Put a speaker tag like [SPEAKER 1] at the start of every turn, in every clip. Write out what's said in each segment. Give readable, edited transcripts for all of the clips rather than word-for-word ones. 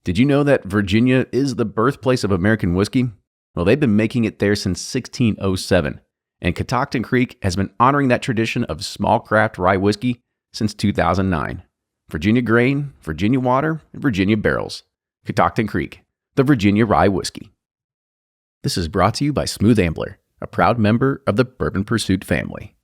[SPEAKER 1] Did you know that Virginia is the birthplace of American whiskey? Well, they've been making it there since 1607, and Catoctin Creek has been honoring that tradition of small craft rye whiskey since 2009. Virginia grain, Virginia water, and Virginia barrels. Catoctin Creek, the Virginia rye whiskey. This is brought to you by Smooth Ambler, a proud member of the Bourbon Pursuit family.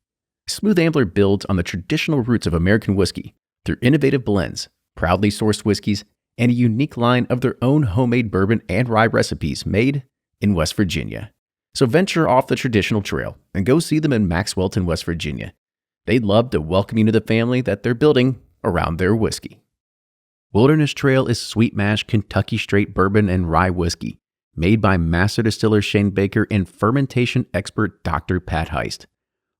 [SPEAKER 1] Smooth Ambler builds on the traditional roots of American whiskey through innovative blends, proudly sourced whiskeys, and a unique line of their own homemade bourbon and rye recipes made in West Virginia. So venture off the traditional trail and go see them in Maxwellton, West Virginia. They'd love to welcome you to the family that they're building around their whiskey. Wilderness Trail is sweet mash Kentucky straight bourbon and rye whiskey, made by master distiller Shane Baker and fermentation expert Dr. Pat Heist.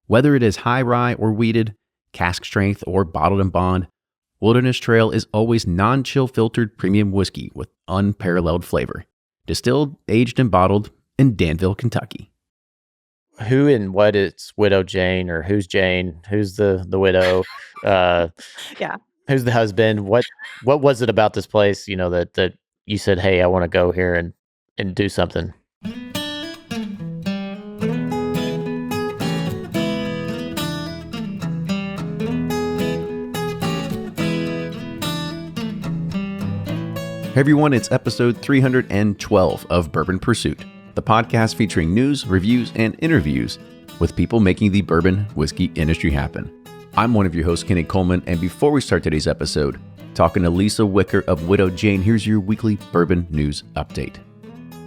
[SPEAKER 1] Whether it is high rye or wheated, cask strength or bottled and bond, Wilderness Trail is always non-chill filtered premium whiskey with unparalleled flavor. Distilled, aged, and bottled in Danville, Kentucky.
[SPEAKER 2] Who and what is Widow Jane, or who's Jane? Who's the widow?
[SPEAKER 3] Yeah.
[SPEAKER 2] Who's the husband? What was it about this place, that you said, hey, I want to go here and do something?
[SPEAKER 1] Hey everyone, it's episode 312 of Bourbon Pursuit, the podcast featuring news, reviews, and interviews with people making the bourbon whiskey industry happen. I'm one of your hosts, Kenny Coleman, and before we start today's episode, talking to Lisa Wicker of Widow Jane, here's your weekly bourbon news update.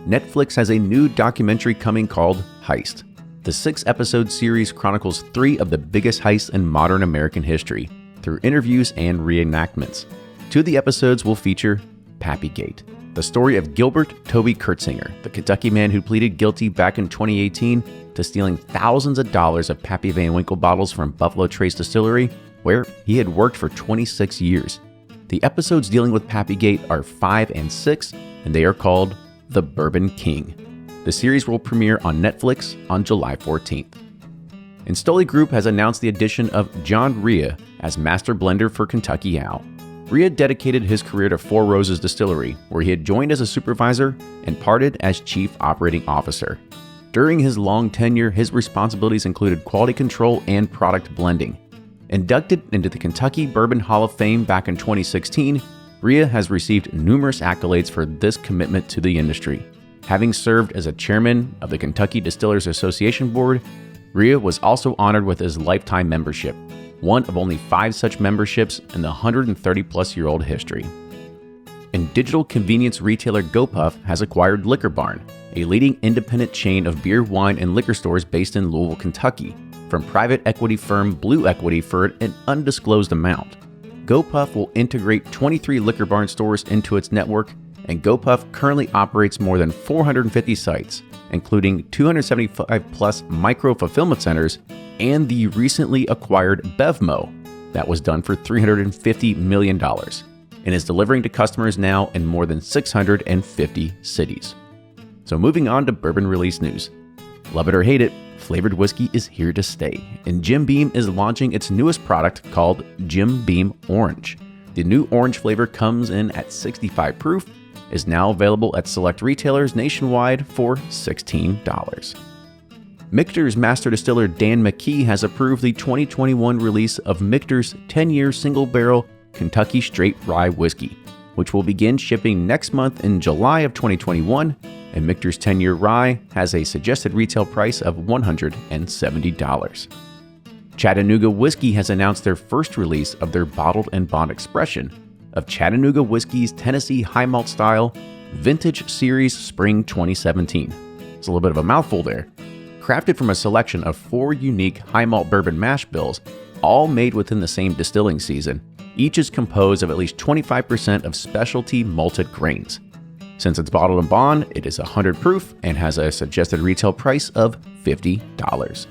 [SPEAKER 1] Netflix has a new documentary coming called Heist. The 6-episode series chronicles 3 of the biggest heists in modern American history through interviews and reenactments. 2 of the episodes will feature Pappygate, the story of Gilbert Toby Kurtzinger, the Kentucky man who pleaded guilty back in 2018 to stealing thousands of dollars of Pappy Van Winkle bottles from Buffalo Trace Distillery, where he had worked for 26 years. The episodes dealing with Pappygate are 5 and 6, and they are called The Bourbon King. The series will premiere on Netflix on July 14th. And Stoli Group has announced the addition of John Rhea as master blender for Kentucky Owl. Rhea dedicated his career to Four Roses Distillery, where he had joined as a supervisor and parted as chief operating officer. During his long tenure, his responsibilities included quality control and product blending. Inducted into the Kentucky Bourbon Hall of Fame back in 2016, Rhea has received numerous accolades for this commitment to the industry. Having served as a chairman of the Kentucky Distillers Association Board, Rhea was also honored with his lifetime membership, one of only 5 such memberships in the 130-plus-year-old history. And digital convenience retailer GoPuff has acquired Liquor Barn, a leading independent chain of beer, wine, and liquor stores based in Louisville, Kentucky, from private equity firm Blue Equity for an undisclosed amount. GoPuff will integrate 23 Liquor Barn stores into its network, and GoPuff currently operates more than 450 sites, including 275-plus micro-fulfillment centers and the recently acquired BevMo that was done for $350 million and is delivering to customers now in more than 650 cities. So moving on to Bourbon Release news. Love it or hate it, flavored whiskey is here to stay, and Jim Beam is launching its newest product called Jim Beam Orange. The new orange flavor comes in at 65 proof, is now available at select retailers nationwide for $16. Michter's master distiller Dan McKee has approved the 2021 release of Michter's 10-year single-barrel Kentucky Straight Rye Whiskey, which will begin shipping next month in July of 2021, and Michter's 10-year rye has a suggested retail price of $170. Chattanooga Whiskey has announced their first release of their bottled and bond expression of Chattanooga Whiskey's Tennessee High Malt Style Vintage Series Spring 2017. It's a little bit of a mouthful there. Crafted from a selection of 4 unique high malt bourbon mash bills, all made within the same distilling season, each is composed of at least 25% of specialty malted grains. Since it's bottled and bond, it is 100 proof and has a suggested retail price of $50.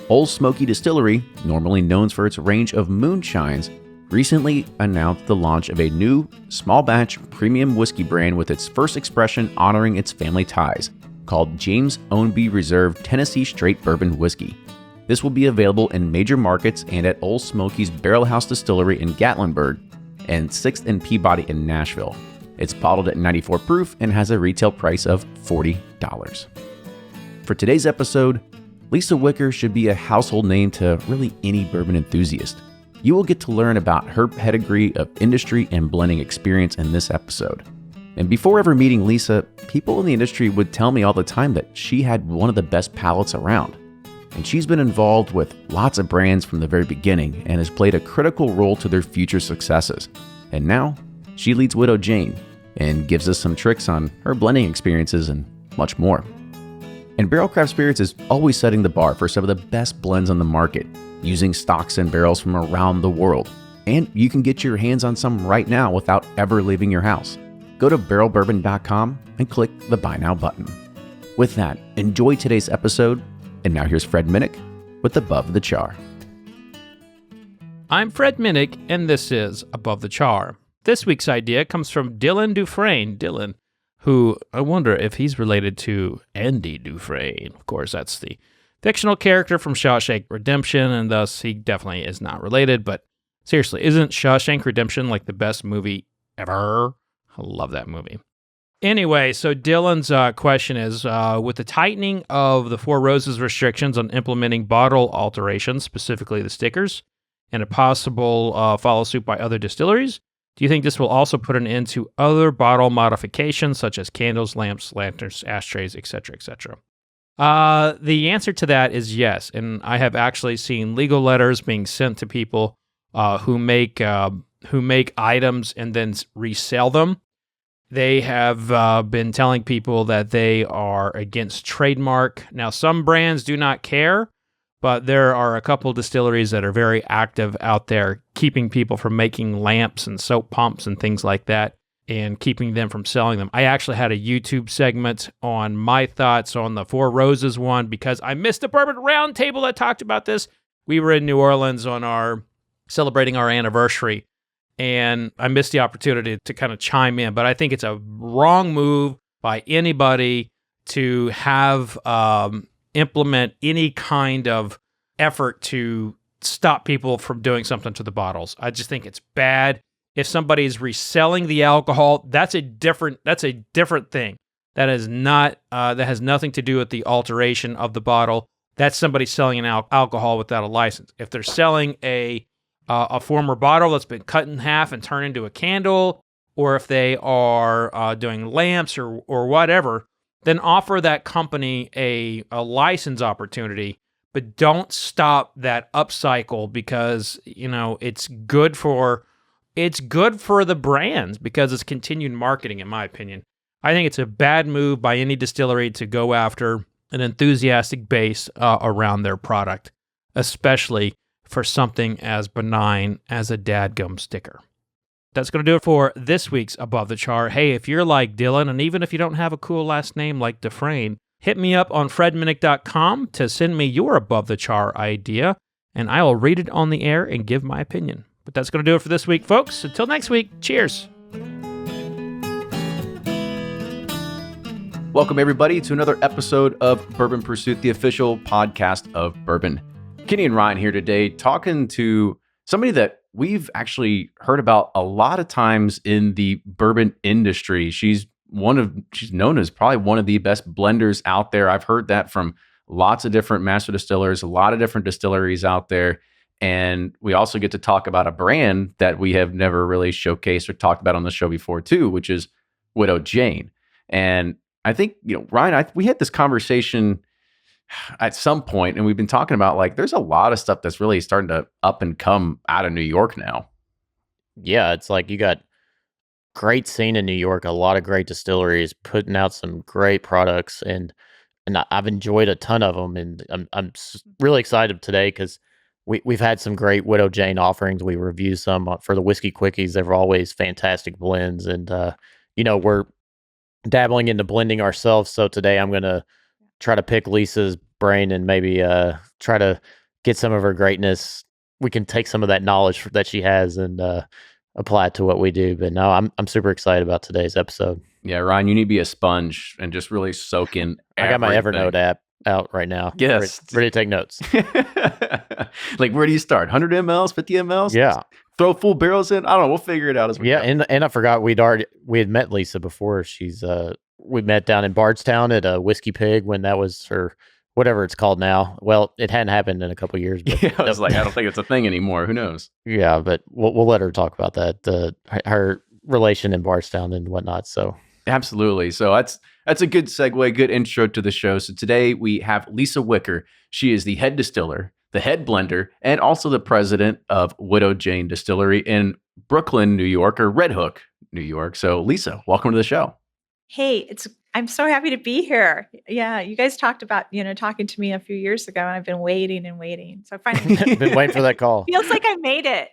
[SPEAKER 1] Old Smoky Distillery, normally known for its range of moonshines, recently announced the launch of a new small batch premium whiskey brand with its first expression honoring its family ties, called James Ownby Reserve Tennessee Straight Bourbon Whiskey. This will be available in major markets and at Old Smoky's Barrel House Distillery in Gatlinburg and 6th and Peabody in Nashville. It's bottled at 94 proof and has a retail price of $40. For today's episode, Lisa Wicker should be a household name to really any bourbon enthusiast. You will get to learn about her pedigree of industry and blending experience in this episode. And before ever meeting Lisa, people in the industry would tell me all the time that she had one of the best palates around. And she's been involved with lots of brands from the very beginning and has played a critical role to their future successes. And now, she leads Widow Jane and gives us some tricks on her blending experiences and much more. And Barrel Craft Spirits is always setting the bar for some of the best blends on the market, using stocks and barrels from around the world. And you can get your hands on some right now without ever leaving your house. Go to barrelbourbon.com and click the Buy Now button. With that, enjoy today's episode. And now here's Fred Minnick with Above the Char.
[SPEAKER 4] I'm Fred Minnick, and this is Above the Char. This week's idea comes from Dylan Dufresne. Dylan, who I wonder if he's related to Andy Dufresne. Of course, that's the fictional character from Shawshank Redemption, and thus he definitely is not related. But seriously, isn't Shawshank Redemption like the best movie ever? I love that movie. Anyway, so Dylan's question is, with the tightening of the Four Roses restrictions on implementing bottle alterations, specifically the stickers, and a possible follow-suit by other distilleries, do you think this will also put an end to other bottle modifications, such as candles, lamps, lanterns, ashtrays, etc., etc.? The answer to that is yes, and I have actually seen legal letters being sent to people who make items and then resell them. They have been telling people that they are against trademark. Now, some brands do not care, but there are a couple distilleries that are very active out there keeping people from making lamps and soap pumps and things like that and keeping them from selling them. I actually had a YouTube segment on my thoughts on the Four Roses one because I missed a Bourbon Roundtable that talked about this. We were in New Orleans on celebrating our anniversary, and I missed the opportunity to kind of chime in. But I think it's a wrong move by anybody to have implement any kind of effort to stop people from doing something to the bottles. I just think it's bad. If somebody is reselling the alcohol, that's a different thing. That is not that has nothing to do with the alteration of the bottle. That's somebody selling an alcohol without a license. If they're selling a former bottle that's been cut in half and turned into a candle, or if they are doing lamps or whatever, then offer that company a license opportunity, but don't stop that upcycle because, it's good for the brands because it's continued marketing, in my opinion. I think it's a bad move by any distillery to go after an enthusiastic base around their product, especially for something as benign as a dadgum sticker. That's going to do it for this week's Above the Char. Hey, if you're like Dylan, and even if you don't have a cool last name like Dufresne, hit me up on fredminnick.com to send me your Above the Char idea, and I will read it on the air and give my opinion. But that's going to do it for this week, folks. Until next week, cheers.
[SPEAKER 1] Welcome, everybody, to another episode of Bourbon Pursuit, the official podcast of bourbon. Kenny and Ryan here today talking to somebody that we've actually heard about a lot of times in the bourbon industry. She's known as probably one of the best blenders out there. I've heard that from lots of different master distillers, a lot of different distilleries out there. And we also get to talk about a brand that we have never really showcased or talked about on the show before too, which is Widow Jane. And I think, Ryan, we had this conversation at some point, and we've been talking about there's a lot of stuff that's really starting to up and come out of New York now.
[SPEAKER 2] Yeah, it's like you got great scene in New York, a lot of great distilleries putting out some great products, and I've enjoyed a ton of them, and I'm really excited today because we've had some great Widow Jane offerings. We reviewed some for the Whiskey Quickies. They're always fantastic blends, and we're dabbling into blending ourselves. So today I'm gonna try to pick Lisa's brain and maybe try to get some of her greatness. We can take some of that knowledge that she has and apply it to what we do. But no, I'm super excited about today's episode.
[SPEAKER 1] Yeah, Ryan, you need to be a sponge and just really soak in
[SPEAKER 2] I got my Evernote app out right now.
[SPEAKER 1] Yes.
[SPEAKER 2] Ready to take notes.
[SPEAKER 1] Where do you start? 100 mLs, 50 mLs?
[SPEAKER 2] Yeah.
[SPEAKER 1] throw full barrels in? I don't know. We'll figure it out as we go.
[SPEAKER 2] And I forgot we had met Lisa before. We met down in Bardstown at a Whiskey Pig when that was her, whatever it's called now. Well, it hadn't happened in a couple of years. But
[SPEAKER 1] I was like, I don't think it's a thing anymore. Who knows?
[SPEAKER 2] Yeah, but we'll let her talk about that. Her relation in Bardstown and whatnot. So
[SPEAKER 1] absolutely. So that's a good segue, good intro to the show. So today we have Lisa Wicker. She is the head distiller, the head blender, and also the president of Widow Jane Distillery in Brooklyn, New York, or Red Hook, New York. So Lisa, welcome to the show.
[SPEAKER 3] Hey, I'm so happy to be here. Yeah, you guys talked about, talking to me a few years ago, and I've been waiting and waiting. So finally,
[SPEAKER 2] been waiting for that call.
[SPEAKER 3] Feels like I made it.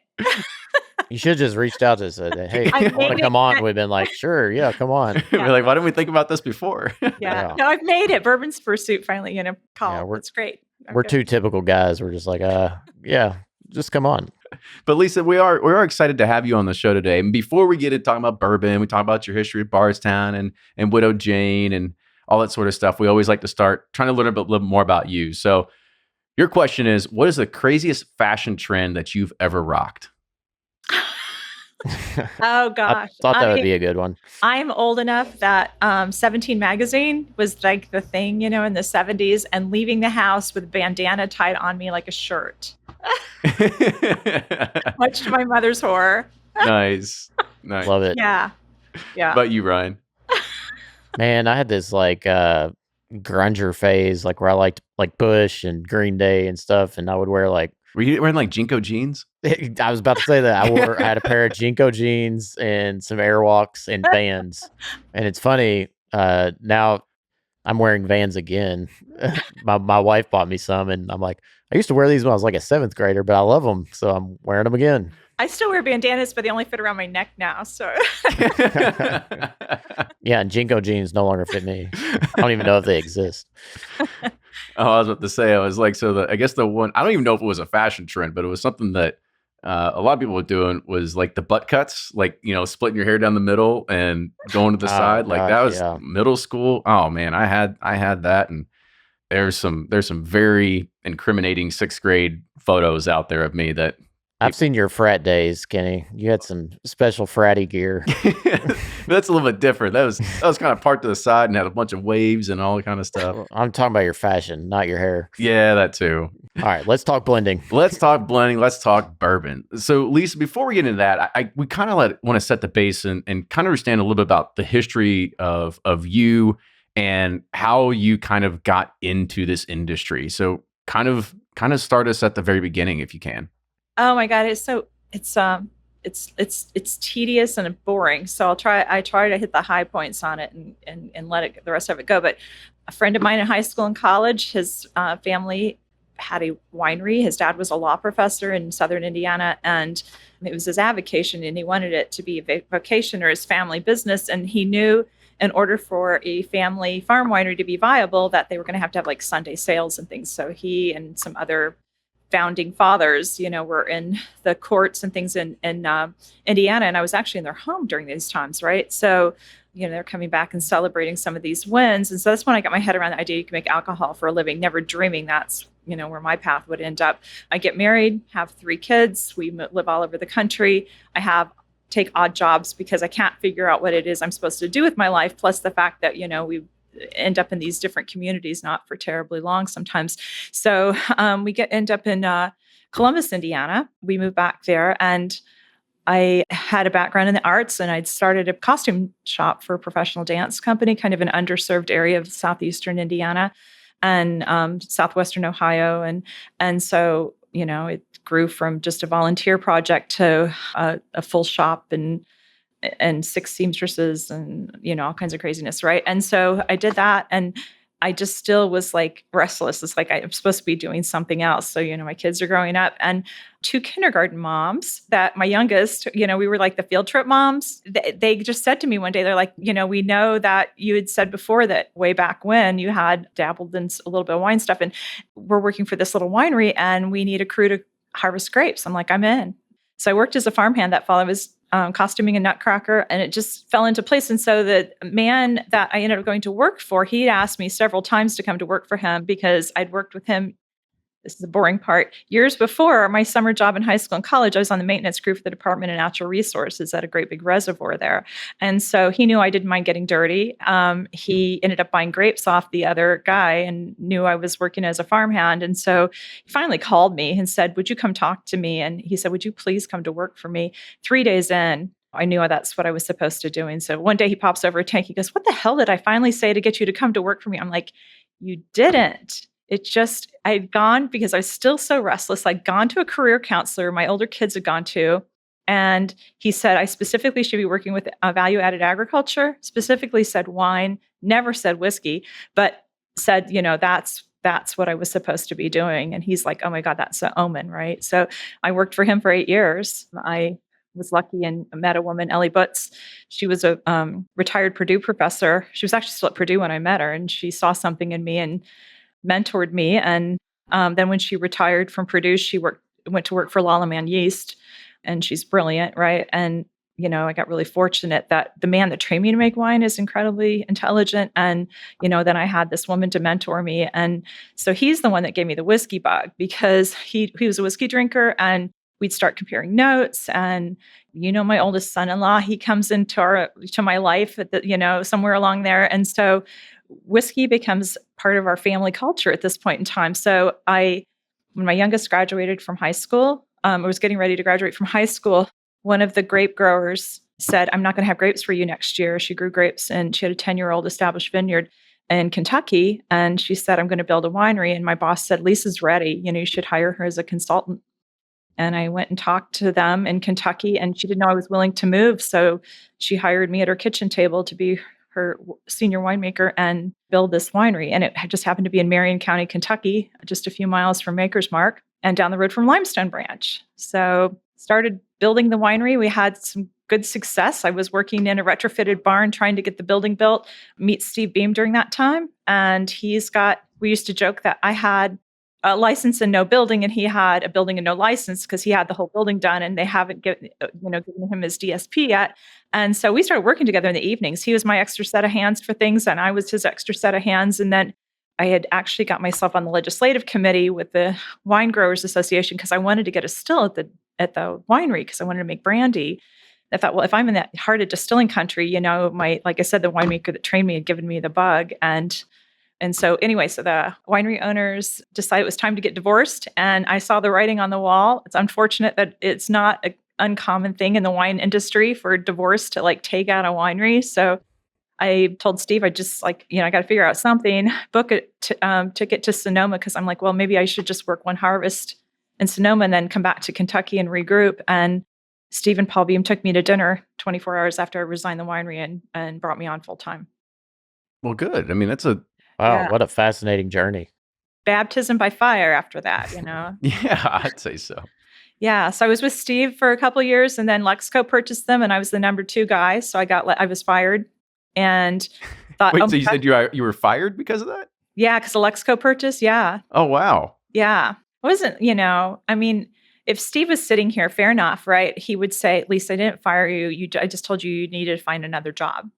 [SPEAKER 2] You should have just reached out to us and said, hey, I want to come on. We've been like, sure, yeah, come on.
[SPEAKER 1] We're like, why didn't we think about this before?
[SPEAKER 3] Yeah. No, I've made it. Bourbon's Pursuit finally, call. Yeah, it's great.
[SPEAKER 2] We're two typical guys. We're just like, yeah, just come on.
[SPEAKER 1] But Lisa, we are excited to have you on the show today. And before we get into talking about bourbon, we talk about your history at Bardstown and Widow Jane and all that sort of stuff. We always like to start trying to learn a little more about you. So your question is, what is the craziest fashion trend that you've ever rocked?
[SPEAKER 3] Oh gosh,
[SPEAKER 2] I thought that would be a good one.
[SPEAKER 3] I'm old enough that 17 magazine was like the thing, in the 70s, and leaving the house with a bandana tied on me like a shirt. Much to my mother's horror.
[SPEAKER 1] Nice.
[SPEAKER 2] Love it.
[SPEAKER 3] Yeah.
[SPEAKER 1] How about you, Ryan?
[SPEAKER 2] Man, I had this grunger phase, where I liked Bush and Green Day and stuff, and I would wear
[SPEAKER 1] Were you wearing Jinko jeans?
[SPEAKER 2] I was about to say that. I had a pair of Jinko jeans and some Airwalks and Vans. And it's funny, now I'm wearing Vans again. My wife bought me some, and I'm like, I used to wear these when I was like a 7th grader, but I love them, so I'm wearing them again.
[SPEAKER 3] I still wear bandanas, but they only fit around my neck now. So
[SPEAKER 2] yeah, and Jinko jeans no longer fit me. I don't even know if they exist.
[SPEAKER 1] Oh, I was about to say, I was like, I guess the one, I don't even know if it was a fashion trend, but it was something that a lot of people were doing was the butt cuts, splitting your hair down the middle and going to the side.
[SPEAKER 2] Gosh,
[SPEAKER 1] that was middle school. Oh man, I had that. And there's some very incriminating 6th grade photos out there of me that
[SPEAKER 2] I've seen your frat days, Kenny. You had some special fratty gear.
[SPEAKER 1] That's a little bit different. That was kind of parked to the side and had a bunch of waves and all that kind of stuff.
[SPEAKER 2] I'm talking about your fashion, not your hair.
[SPEAKER 1] Yeah, that too.
[SPEAKER 2] All right, let's talk blending.
[SPEAKER 1] Let's talk blending. Let's talk bourbon. So, Lisa, before we get into that, we kind of want to set the base and kind of understand a little bit about the history of you and how you kind of got into this industry. So, kind of start us at the very beginning, if you can.
[SPEAKER 3] Oh my God, it's tedious and boring. So I try to hit the high points on it and let the rest of it go. But a friend of mine in high school and college, his family had a winery. His dad was a law professor in Southern Indiana, and it was his avocation, and he wanted it to be a vocation or his family business. And he knew in order for a family farm winery to be viable that they were going to have Sunday sales and things. So he and some other founding fathers, were in the courts and things in Indiana. And I was actually in their home during these times, right? So, they're coming back and celebrating some of these wins. And so that's when I got my head around the idea you can make alcohol for a living, never dreaming that's, where my path would end up. I get married, have 3 kids. We live all over the country. Take odd jobs because I can't figure out what it is I'm supposed to do with my life. Plus the fact that, we end up in these different communities, not for terribly long sometimes. So we end up in Columbus, Indiana. We moved back there, and I had a background in the arts, and I'd started a costume shop for a professional dance company, kind of an underserved area of southeastern Indiana and southwestern Ohio. And so, it grew from just a volunteer project to a full shop and 6 seamstresses and, all kinds of craziness. Right. And so I did that, and I just still was restless. It's I'm supposed to be doing something else. So, my kids are growing up, and 2 kindergarten moms that my youngest, we were the field trip moms. They just said to me one day, they're like, we know that you had said before that way back when you had dabbled in a little bit of wine stuff, and we're working for this little winery and we need a crew to harvest grapes. I'm like, I'm in. So I worked as a farmhand that fall. I was costuming a nutcracker, and it just fell into place. And so the man that I ended up going to work for, he asked me several times to come to work for him because I'd worked with him this is the boring part. Years before my summer job in high school and college, I was on the maintenance crew for the Department of Natural Resources at a great big reservoir there. And so he knew I didn't mind getting dirty. He ended up buying grapes off the other guy and knew I was working as a farmhand. And so he finally called me and said, would you come talk to me? And he said, would you please come to work for me? 3 days in, I knew that's what I was supposed to do. And so one day he pops over a tank. He goes, what the hell did I finally say to get you to come to work for me? I'm like, you didn't. It just, I'd gone because I was still so restless. I'd gone to a career counselor my older kids had gone to. And he said, I specifically should be working with value-added agriculture, specifically said wine, never said whiskey, but said, that's what I was supposed to be doing. And he's like, oh my God, that's an omen, right? So I worked for him for 8 years. I was lucky and met a woman, Ellie Butts. She was a retired Purdue professor. She was actually still at Purdue when I met her, and she saw something in me and mentored me. And then when she retired from Purdue, she went to work for Lallemand Yeast, and she's brilliant, right? And I got really fortunate that the man that trained me to make wine is incredibly intelligent. And, then I had this woman to mentor me. And so he's the one that gave me the whiskey bug, because he was a whiskey drinker, and we'd start comparing notes. And, my oldest son-in-law, he comes into my life at the, somewhere along there. And so whiskey becomes part of our family culture at this point in time. So when my youngest graduated from high school, I was getting ready to graduate from high school. One of the grape growers said, I'm not going to have grapes for you next year. She grew grapes, and she had a 10-year-old established vineyard in Kentucky. And she said, I'm going to build a winery. And my boss said, Lisa's ready. You should hire her as a consultant. And I went and talked to them in Kentucky, and she didn't know I was willing to move. So she hired me at her kitchen table to be her senior winemaker and build this winery. And it just happened to be in Marion County, Kentucky, just a few miles from Maker's Mark and down the road from Limestone Branch. So started building the winery. We had some good success. I was working in a retrofitted barn trying to get the building built, meet Steve Beam during that time. And we used to joke that I had a license and no building, and he had a building and no license, because he had the whole building done and they haven't given him his DSP yet. And so we started working together in the evenings. He was my extra set of hands for things, and I was his extra set of hands. And then I had actually got myself on the legislative committee with the Wine Growers Association, because I wanted to get a still at the winery, because I wanted to make brandy. I thought, well, if I'm in that heart of distilling country, like I said, the winemaker that trained me had given me the bug. And so anyway, so the winery owners decided it was time to get divorced. And I saw the writing on the wall. It's unfortunate that it's not an uncommon thing in the wine industry for divorce to take out a winery. So I told Steve, I just I got to figure out something, book a ticket to Sonoma, because I'm like, well, maybe I should just work one harvest in Sonoma and then come back to Kentucky and regroup. And Steve and Paul Beam took me to dinner 24 hours after I resigned the winery and brought me on full time.
[SPEAKER 1] Well, good. I mean, that's
[SPEAKER 2] Wow, what a fascinating journey.
[SPEAKER 3] Baptism by fire after that,
[SPEAKER 1] Yeah, I'd say so.
[SPEAKER 3] Yeah. So I was with Steve for a couple of years, and then Lexco purchased them, and I was the number 2 guy. So I was fired and thought,
[SPEAKER 1] Wait, so you said you were fired because of that?
[SPEAKER 3] Yeah, because the Lexco purchase. Yeah.
[SPEAKER 1] Oh, wow.
[SPEAKER 3] Yeah. It wasn't, I mean, if Steve was sitting here, fair enough, right? He would say, at least I didn't fire you. I just told you needed to find another job.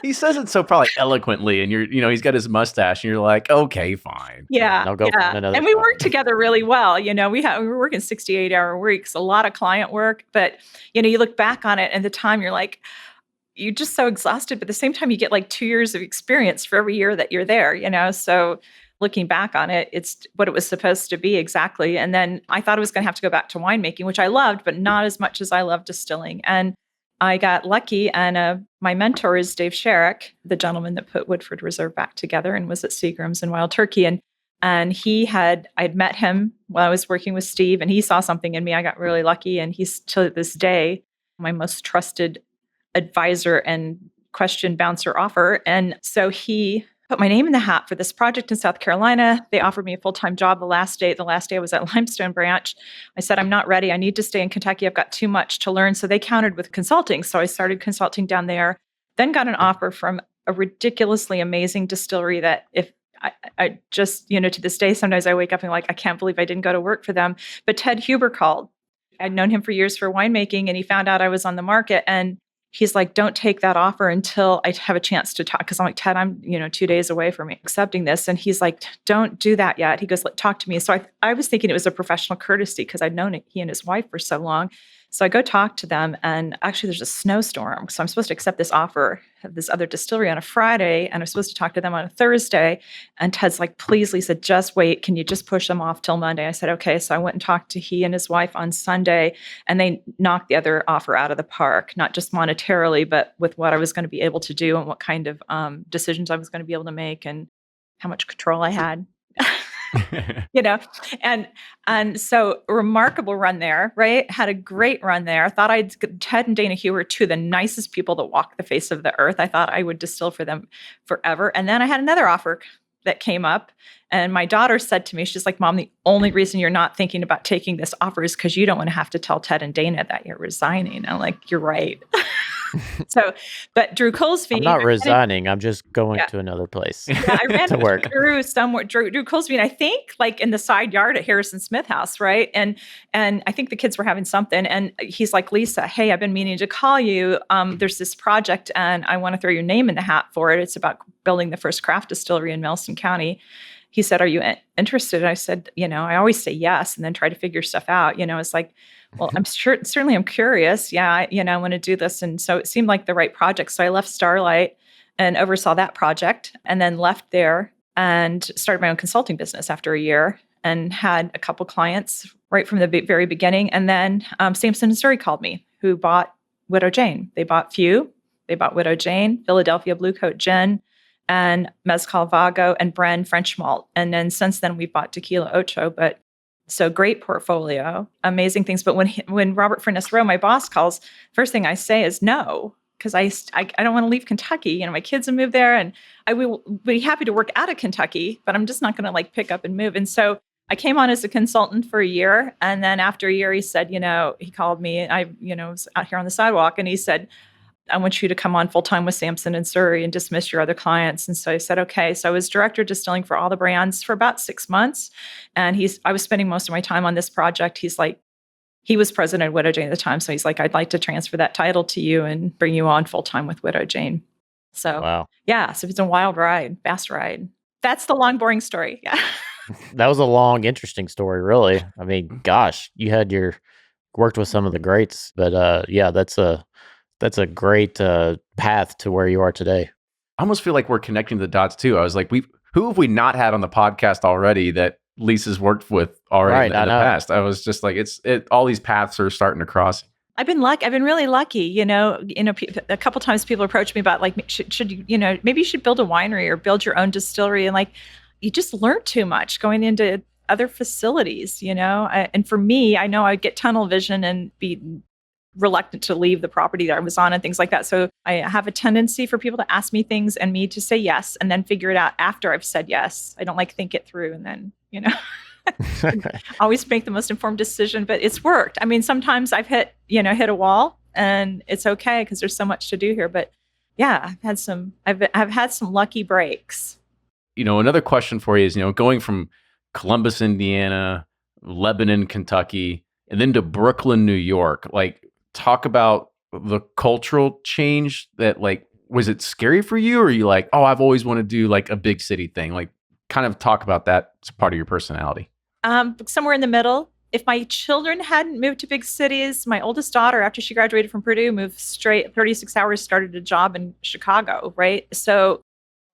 [SPEAKER 1] He says it so probably eloquently, and he's got his mustache, and you're like, okay, fine.
[SPEAKER 3] Yeah.
[SPEAKER 2] I'll go find another
[SPEAKER 3] and we
[SPEAKER 2] job.
[SPEAKER 3] worked together really well. We were working 68-hour weeks, a lot of client work, but you look back on it, and the time you're like, you're just so exhausted, but at the same time you get 2 years of experience for every year that you're there, so looking back on it, it's what it was supposed to be exactly. And then I thought I was going to have to go back to winemaking, which I loved, but not as much as I love distilling. And I got lucky, and my mentor is Dave Sherrick, the gentleman that put Woodford Reserve back together and was at Seagram's and Wild Turkey. And I'd met him while I was working with Steve, and he saw something in me. I got really lucky, and he's to this day my most trusted advisor and question bouncer offer. And so he put my name in the hat for this project in South Carolina. They offered me a full-time job the last day I was at Limestone Branch. I said, I'm not ready. I need to stay in Kentucky. I've got too much to learn. So they countered with consulting. So I started consulting down there, then got an offer from a ridiculously amazing distillery that if I just, to this day, sometimes I wake up and I can't believe I didn't go to work for them. But Ted Huber called. I'd known him for years for winemaking, and he found out I was on the market, and he's like, don't take that offer until I have a chance to talk. Cause I'm like, Ted, I'm, 2 days away from accepting this. And he's like, don't do that yet. He goes, talk to me. So I was thinking it was a professional courtesy because I'd known he and his wife for so long. So I go talk to them, and actually there's a snowstorm. So I'm supposed to accept this offer of this other distillery on a Friday, and I'm supposed to talk to them on a Thursday. And Ted's like, please, Lisa, just wait. Can you just push them off till Monday? I said, okay. So I went and talked to he and his wife on Sunday, and they knocked the other offer out of the park, not just monetarily, but with what I was going to be able to do and what kind of decisions I was going to be able to make and how much control I had. And so remarkable run there, right? Had a great run there. Thought Ted and Dana Hugh were two of the nicest people that walk the face of the earth. I thought I would distill for them forever. And then I had another offer that came up, and my daughter said to me, she's like, Mom, the only reason you're not thinking about taking this offer is because you don't want to have to tell Ted and Dana that you're resigning. I'm like, you're right. So, but Drew Colesby.
[SPEAKER 2] I'm not resigning. I'm just going to another place.
[SPEAKER 3] Yeah, I ran
[SPEAKER 2] to work.
[SPEAKER 3] Drew Colesby, and I think like in the side yard at Harrison Smith House, right? And I think the kids were having something, and he's like, Lisa, hey, I've been meaning to call you. There's this project, and I want to throw your name in the hat for it. It's about building the first craft distillery in Nelson County. He said, are you interested? I said, I always say yes, and then try to figure stuff out. It's like, well, I'm sure, certainly I'm curious. Yeah, I want to do this. And so it seemed like the right project. So I left Starlight and oversaw that project, and then left there and started my own consulting business after a year, and had a couple clients right from the very beginning. And then Sampson and Surrey called me, who bought Widow Jane. They bought Few, they bought Widow Jane, Philadelphia Blue Coat Gin, and Mezcal Vago, and Bren French Malt. And then since then we bought Tequila Ocho. But so great portfolio, amazing things. But when Robert Furness Rowe, my boss, calls, first thing I say is no, because I don't want to leave Kentucky. My kids have moved there, and I will be happy to work out of Kentucky, but I'm just not going to like pick up and move. And so I came on as a consultant for a year. And then after a year, he said, he called me, and I, was out here on the sidewalk, and he said, I want you to come on full-time with Sampson and Surrey and dismiss your other clients. And so I said, okay. So I was director of distilling for all the brands for about 6 months. And I was spending most of my time on this project. He's like, he was president of Widow Jane at the time. So he's like, I'd like to transfer that title to you and bring you on full-time with Widow Jane. So,
[SPEAKER 2] wow.
[SPEAKER 3] Yeah. So it's a wild ride, fast ride. That's the long, boring story. Yeah.
[SPEAKER 2] That was a long, interesting story, really. I mean, gosh, you had worked with some of the greats, but yeah, that's a great path to where you are today.
[SPEAKER 1] I almost feel like we're connecting the dots too. I was like, who have we not had on the podcast already that Lisa's worked with already in the past? I was just like, all these paths are starting to cross.
[SPEAKER 3] I've been really lucky. A couple times people approach me about like, should you, maybe you should build a winery or build your own distillery, and like, you just learn too much going into other facilities. And for me, I know I'd get tunnel vision and be reluctant to leave the property that I was on and things like that. So I have a tendency for people to ask me things and me to say yes, and then figure it out after I've said yes. I don't like think it through and then, always make the most informed decision, but it's worked. I mean, sometimes I've hit a wall, and it's okay because there's so much to do here. But yeah, I've had some lucky breaks.
[SPEAKER 1] Another question for you is, going from Columbus, Indiana, Lebanon, Kentucky, and then to Brooklyn, New York, like, talk about the cultural change that, like, was it scary for you, or are you like, oh, I've always wanted to do like a big city thing? Like, kind of talk about that as part of your personality.
[SPEAKER 3] Somewhere in the middle. If my children hadn't moved to big cities, my oldest daughter, after she graduated from Purdue, moved straight 36 hours, started a job in Chicago, right? So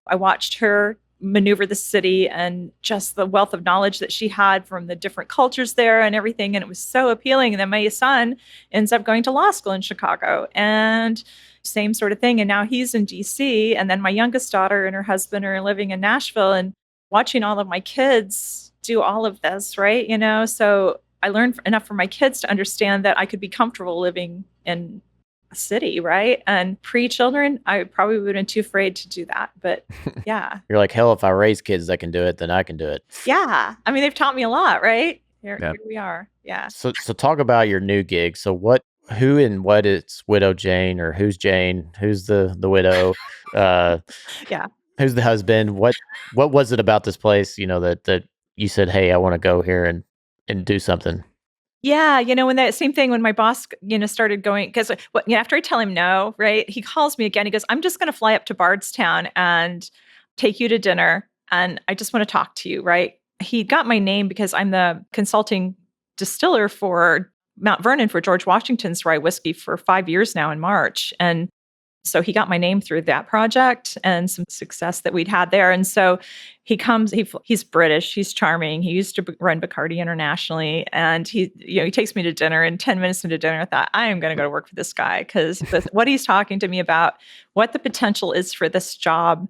[SPEAKER 3] I watched her maneuver the city, and just the wealth of knowledge that she had from the different cultures there and everything. And it was so appealing. And then my son ends up going to law school in Chicago, and same sort of thing. And now he's in DC. And then my youngest daughter and her husband are living in Nashville, and watching all of my kids do all of this, right? So I learned enough from my kids to understand that I could be comfortable living in city, right? And pre-children, I probably would have been too afraid to do that. But yeah.
[SPEAKER 2] You're like, hell, if I raise kids that can do it, then I can do it.
[SPEAKER 3] Yeah. I mean, they've taught me a lot, right? Here we are. Yeah.
[SPEAKER 2] So talk about your new gig. So who and what is Widow Jane, or who's Jane? Who's the widow?
[SPEAKER 3] Yeah.
[SPEAKER 2] Who's the husband? What was it about this place, that you said, hey, I want to go here and do something?
[SPEAKER 3] Yeah, when that same thing when my boss, started going because after I tell him no, right? He calls me again. He goes, "I'm just going to fly up to Bardstown and take you to dinner, and I just want to talk to you." Right? He got my name because I'm the consulting distiller for Mount Vernon for George Washington's rye whiskey for 5 years now in March, and so he got my name through that project and some success that we'd had there. And so he comes, he's British, he's charming. He used to run Bacardi internationally. And he takes me to dinner, and 10 minutes into dinner, I thought, I am going to go to work for this guy because what he's talking to me about, what the potential is for this job.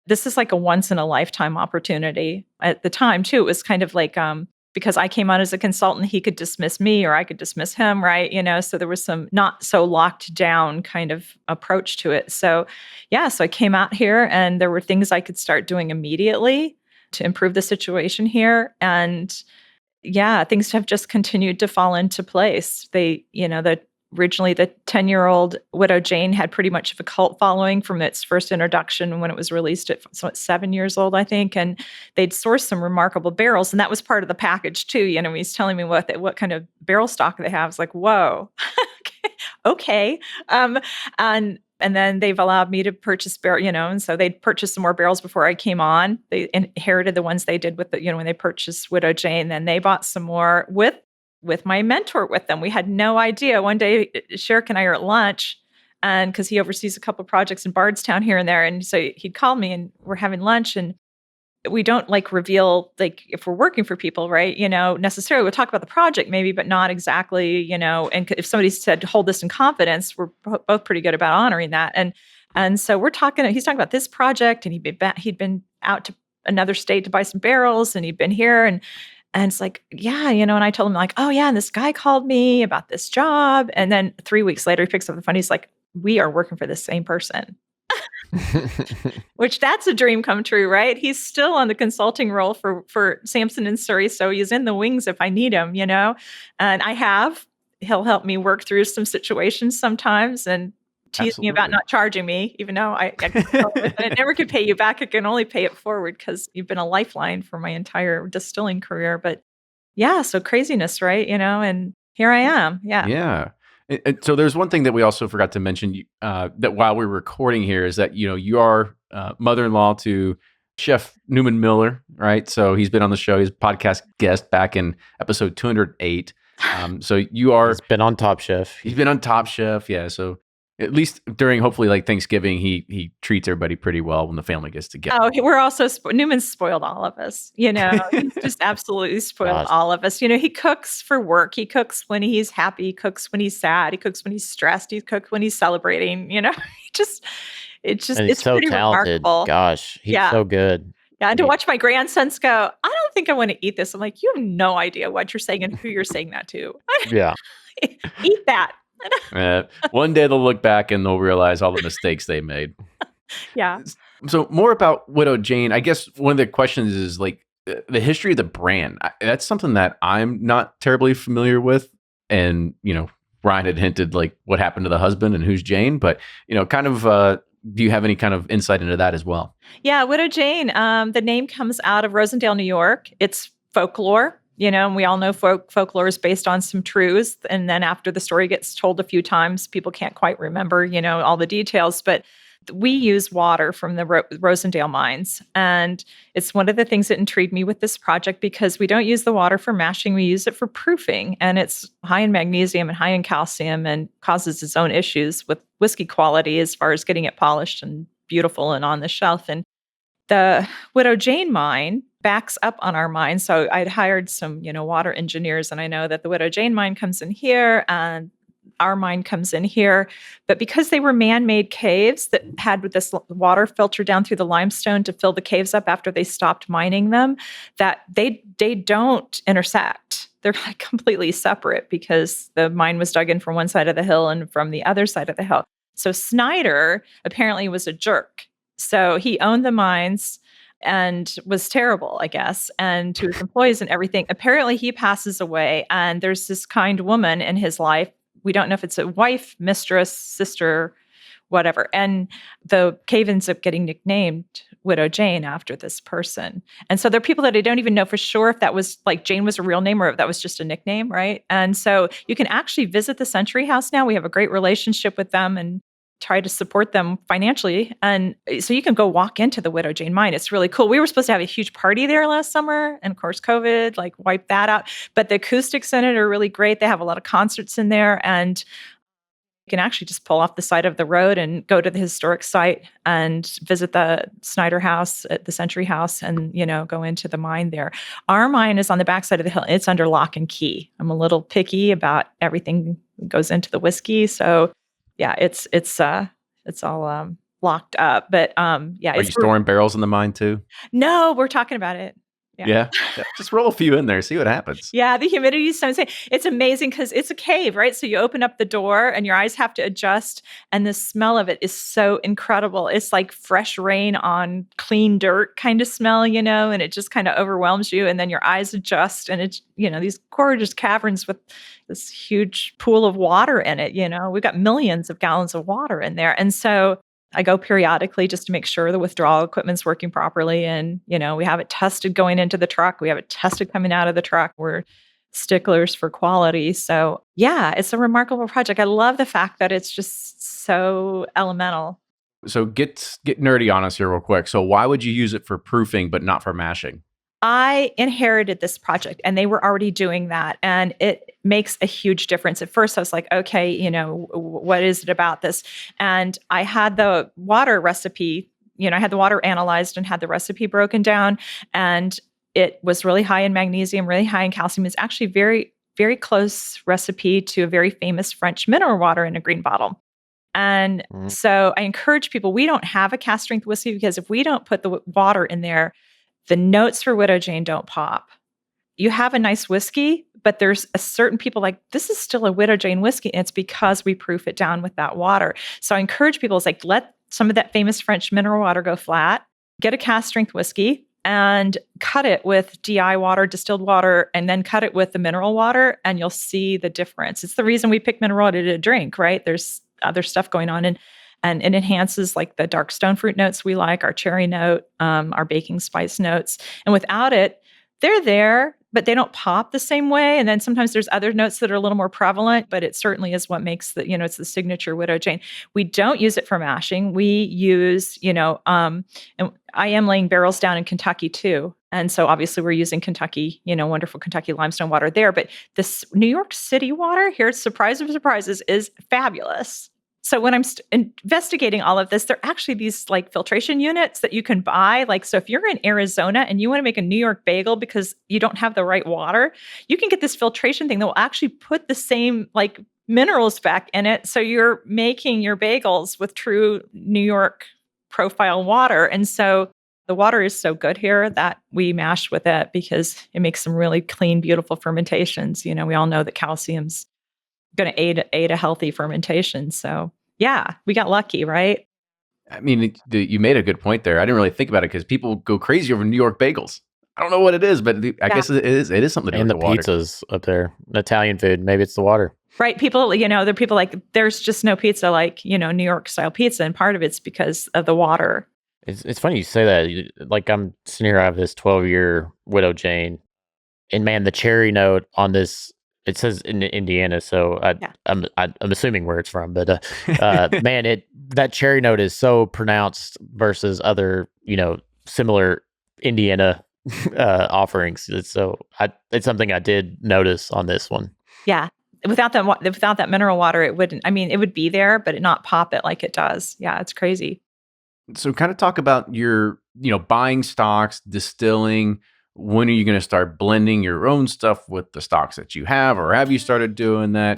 [SPEAKER 3] This is like a once in a lifetime opportunity. At the time too, it was kind of like, because I came on as a consultant, he could dismiss me or I could dismiss him, right? So there was some not so locked down kind of approach to it. So I came out here and there were things I could start doing immediately to improve the situation here. And things have just continued to fall into place. Originally the 10-year-old Widow Jane had pretty much of a cult following from its first introduction when it was released at 7 years old, I think. And they'd sourced some remarkable barrels. And that was part of the package too. He's telling me what kind of barrel stock they have. It's like, whoa, okay. And then they've allowed me to purchase barrel, and so they'd purchased some more barrels before I came on. They inherited the ones they did with when they purchased Widow Jane. Then they bought some more with my mentor with them. We had no idea. One day, Sherrick and I are at lunch, and because he oversees a couple of projects in Bardstown here and there. And so he'd call me and we're having lunch, and we don't reveal if we're working for people, right? Necessarily we'll talk about the project maybe, but not exactly, and if somebody said, hold this in confidence, we're both pretty good about honoring that. And so he's talking about this project, and he'd been out to another state to buy some barrels, and he'd been here, and it's like, and I told him oh yeah, and this guy called me about this job. And then 3 weeks later, he picks up the phone. He's like, we are working for the same person, which that's a dream come true, right? He's still on the consulting role for Sampson and Surrey. So he's in the wings if I need him, and he'll help me work through some situations sometimes and tease me about not charging me, even though I never could pay you back. I can only pay it forward because you've been a lifeline for my entire distilling career. But so craziness, right? And here I am. Yeah.
[SPEAKER 1] Yeah. And so there's one thing that we also forgot to mention that while we're recording here is that, you are mother-in-law to Chef Newman Miller, right? So he's been on the show. He's a podcast guest back in episode 208. So you are...
[SPEAKER 2] He's been on Top Chef.
[SPEAKER 1] He's been on Top Chef, yeah. So at least during hopefully Thanksgiving, he treats everybody pretty well when the family gets together.
[SPEAKER 3] Oh, we're also Newman's spoiled all of us. He's just absolutely spoiled all of us. He cooks for work. He cooks when he's happy. He cooks when he's sad. He cooks when he's stressed. He cooks when he's celebrating. And it's
[SPEAKER 2] so
[SPEAKER 3] pretty
[SPEAKER 2] talented.
[SPEAKER 3] Remarkable.
[SPEAKER 2] Gosh, he's so good.
[SPEAKER 3] Yeah, and to watch my grandsons go, I don't think I want to eat this. I'm like, you have no idea what you're saying and who you're saying that to.
[SPEAKER 2] Yeah,
[SPEAKER 3] eat that.
[SPEAKER 1] One day they'll look back and they'll realize all the mistakes they made.
[SPEAKER 3] Yeah.
[SPEAKER 1] So more about Widow Jane. I guess one of the questions is the history of the brand. That's something that I'm not terribly familiar with. And, Ryan had hinted what happened to the husband and who's Jane, but, kind of, do you have any kind of insight into that as well?
[SPEAKER 3] Yeah. Widow Jane, the name comes out of Rosendale, New York. It's folklore. And we all know folklore is based on some truths. And then after the story gets told a few times, people can't quite remember, all the details. But we use water from the Rosendale mines. And it's one of the things that intrigued me with this project because we don't use the water for mashing. We use it for proofing. And it's high in magnesium and high in calcium and causes its own issues with whiskey quality as far as getting it polished and beautiful and on the shelf. And the Widow Jane mine backs up on our mine. So I'd hired some, water engineers, and I know that the Widow Jane mine comes in here and our mine comes in here. But because they were man-made caves that had this water filter down through the limestone to fill the caves up after they stopped mining them, that they don't intersect. They're completely separate because the mine was dug in from one side of the hill and from the other side of the hill. So Snyder apparently was a jerk. So he owned the mines and was terrible, I guess, and to his employees and everything. Apparently he passes away, and there's this kind woman in his life. We don't know if it's a wife, mistress, sister, whatever. And the cave ends up getting nicknamed Widow Jane after this person. And so there are people that I don't even know for sure if that was like Jane was a real name or if that was just a nickname, right? And so you can actually visit the Century House now. We have a great relationship with them and try to support them financially. And so you can go walk into the Widow Jane mine. It's really cool. We were supposed to have a huge party there last summer. And of course, COVID like wiped that out. But the acoustics in it are really great. They have a lot of concerts in there. And you can actually just pull off the side of the road and go to the historic site and visit the Snyder House at the Century House and, go into the mine there. Our mine is on the backside of the hill. It's under lock and key. I'm a little picky about everything that goes into the whiskey. So yeah, it's all locked up. But
[SPEAKER 1] Are you storing barrels in the mine too?
[SPEAKER 3] No, we're talking about it.
[SPEAKER 1] Yeah. Just roll a few in there, see what happens.
[SPEAKER 3] Yeah, the humidity is so insane. It's amazing because it's a cave, right? So you open up the door and your eyes have to adjust, and the smell of it is so incredible. It's like fresh rain on clean dirt kind of smell, and it just kind of overwhelms you. And then your eyes adjust, and it's, these gorgeous caverns with this huge pool of water in it. We've got millions of gallons of water in there. And so I go periodically just to make sure the withdrawal equipment's working properly. And, we have it tested going into the truck. We have it tested coming out of the truck. We're sticklers for quality. So yeah, it's a remarkable project. I love the fact that it's just so elemental.
[SPEAKER 1] So get nerdy on us here real quick. So why would you use it for proofing, but not for mashing?
[SPEAKER 3] I inherited this project and they were already doing that. And it makes a huge difference. At first, I was like, okay, what is it about this? And I had the water recipe, I had the water analyzed and had the recipe broken down. And it was really high in magnesium, really high in calcium. It's actually very, very close recipe to a very famous French mineral water in a green bottle. And so I encourage people, we don't have a cast strength whiskey because if we don't put the water in there, the notes for Widow Jane don't pop. You have a nice whiskey, but there's a certain people like, this is still a Widow Jane whiskey. And it's because we proof it down with that water. So I encourage people, it's like, let some of that famous French mineral water go flat, get a cast strength whiskey and cut it with DI water, distilled water, and then cut it with the mineral water. And you'll see the difference. It's the reason we pick mineral water to drink, right? There's other stuff going on. And it enhances like the dark stone fruit notes we like, our cherry note, our baking spice notes. And without it, they're there, but they don't pop the same way. And then sometimes there's other notes that are a little more prevalent, but it certainly is what makes it's the signature Widow Jane. We don't use it for mashing. We use, and I am laying barrels down in Kentucky too. And so obviously we're using Kentucky, wonderful Kentucky limestone water there. But this New York City water here, surprise of surprises, is fabulous. So when I'm investigating all of this, there are actually these like filtration units that you can buy. Like, so if you're in Arizona and you want to make a New York bagel because you don't have the right water, you can get this filtration thing that will actually put the same like minerals back in it. So you're making your bagels with true New York profile water. And so the water is so good here that we mash with it because it makes some really clean, beautiful fermentations. We all know that calcium's going to aid a healthy fermentation. So yeah, we got lucky, right?
[SPEAKER 1] I mean, you made a good point there. I didn't really think about it because people go crazy over New York bagels. I don't know what it is, but I guess it is something to do with the water.
[SPEAKER 2] And the pizzas up there, Italian food, maybe it's the water.
[SPEAKER 3] Right. People, there are people like, there's just no pizza like, New York style pizza. And part of it's because of the water.
[SPEAKER 2] It's funny you say that. Like I'm sitting here, I have this 12-year Widow Jane. And man, the cherry note on this, it says in Indiana, so I'm assuming where it's from, but man, that cherry note is so pronounced versus other similar Indiana offerings. It's something I did notice on this one.
[SPEAKER 3] Yeah, without that mineral water, it wouldn't. I mean, it would be there, but it not pop it like it does. Yeah, it's crazy.
[SPEAKER 1] So, kind of talk about your buying stocks, distilling. When are you going to start blending your own stuff with the stocks that you have, or have you started doing that?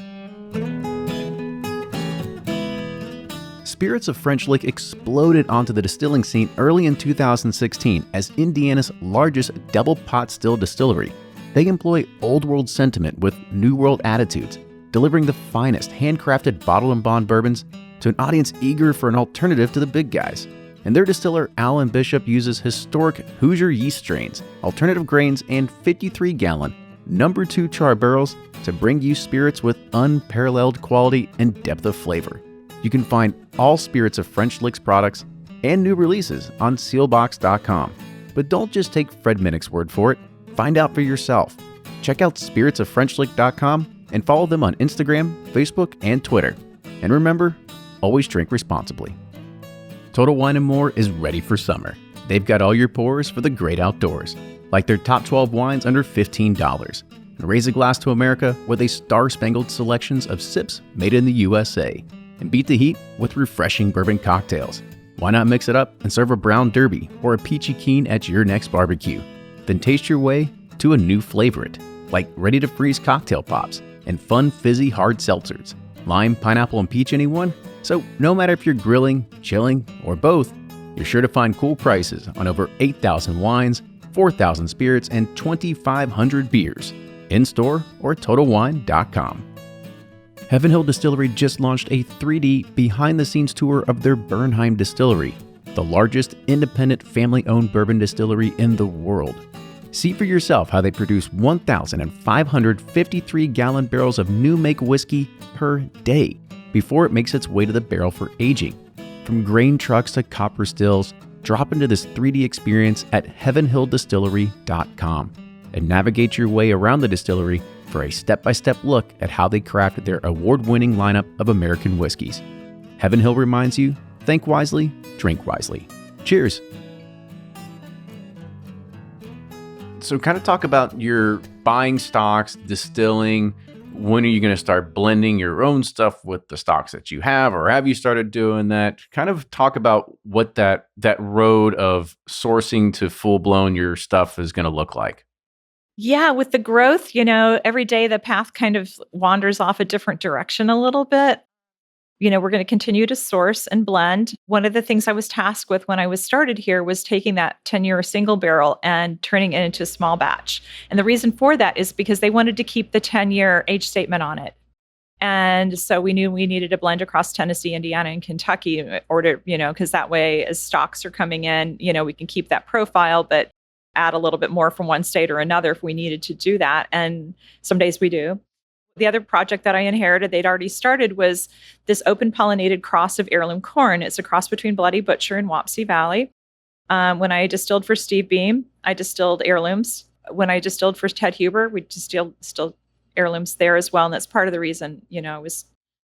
[SPEAKER 1] Spirits of French Lick exploded onto the distilling scene early in 2016 as Indiana's largest double pot still distillery. They employ old world sentiment with new world attitudes, delivering the finest handcrafted bottle and bond bourbons to an audience eager for an alternative to the big guys. And their distiller, Alan Bishop, uses historic Hoosier yeast strains, alternative grains, and 53-gallon No. 2 char barrels to bring you spirits with unparalleled quality and depth of flavor. You can find all Spirits of French Licks products and new releases on sealbox.com. But don't just take Fred Minnick's word for it. Find out for yourself. Check out spiritsoffrenchlick.com and follow them on Instagram, Facebook, and Twitter. And remember, always drink responsibly. Total Wine & More is ready for summer. They've got all your pours for the great outdoors, like their top 12 wines under $15. And raise a glass to America with a star-spangled selections of sips made in the USA. And beat the heat with refreshing bourbon cocktails. Why not mix it up and serve a brown derby or a peachy keen at your next barbecue? Then taste your way to a new favorite, like ready-to-freeze cocktail pops and fun fizzy hard seltzers. Lime, pineapple, and peach, anyone? So no matter if you're grilling, chilling, or both, you're sure to find cool prices on over 8,000 wines, 4,000 spirits, and 2,500 beers, in-store or TotalWine.com. Heaven Hill Distillery just launched a 3D behind-the-scenes tour of their Bernheim distillery, the largest independent family-owned bourbon distillery in the world. See for yourself how they produce 1,553-gallon barrels of new-make whiskey per day before it makes its way to the barrel for aging. From grain trucks to copper stills, drop into this 3D experience at heavenhilldistillery.com and navigate your way around the distillery for a step-by-step look at how they crafted their award-winning lineup of American whiskeys. Heaven Hill reminds you, think wisely, drink wisely. Cheers. So kind of talk about your buying stocks, distilling. When are you going to start blending your own stuff with the stocks that you have, or have you started doing that? Kind of talk about what that road of sourcing to full-blown your stuff is going to look like.
[SPEAKER 3] Yeah, with the growth, every day the path kind of wanders off a different direction a little bit. We're going to continue to source and blend. One of the things I was tasked with when I was started here was taking that 10-year single barrel and turning it into a small batch. And the reason for that is because they wanted to keep the 10-year age statement on it. And so we knew we needed a blend across Tennessee, Indiana, and Kentucky in order, because that way as stocks are coming in, we can keep that profile, but add a little bit more from one state or another if we needed to do that. And some days we do. The other project that I inherited, they'd already started, was this open pollinated cross of heirloom corn. It's a cross between Bloody Butcher and Wapsie Valley. When I distilled for Steve Beam, I distilled heirlooms. When I distilled for Ted Huber, we distilled heirlooms there as well. And that's part of the reason, I was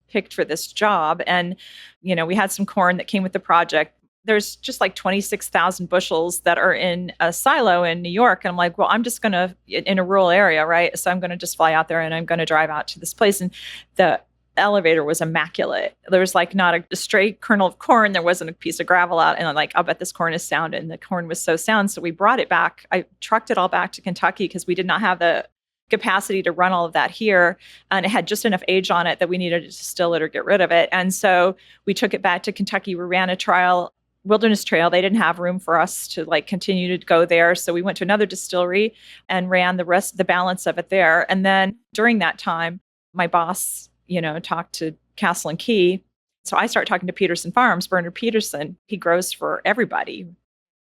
[SPEAKER 3] picked for this job. And, we had some corn that came with the project. There's just like 26,000 bushels that are in a silo in New York. And I'm like, well, I'm just going to, in a rural area, right? So I'm going to just fly out there and I'm going to drive out to this place. And the elevator was immaculate. There was like not a stray kernel of corn. There wasn't a piece of gravel out. And I'm like, I'll bet this corn is sound. And the corn was so sound. So we brought it back. I trucked it all back to Kentucky because we did not have the capacity to run all of that here. And it had just enough age on it that we needed to distill it or get rid of it. And so we took it back to Kentucky. We ran a trial Wilderness Trail. They didn't have room for us to continue to go there. So we went to another distillery and ran the balance of it there. And then during that time, my boss, talked to Castle and Key. So I started talking to Peterson Farms, Bernard Peterson. He grows for everybody.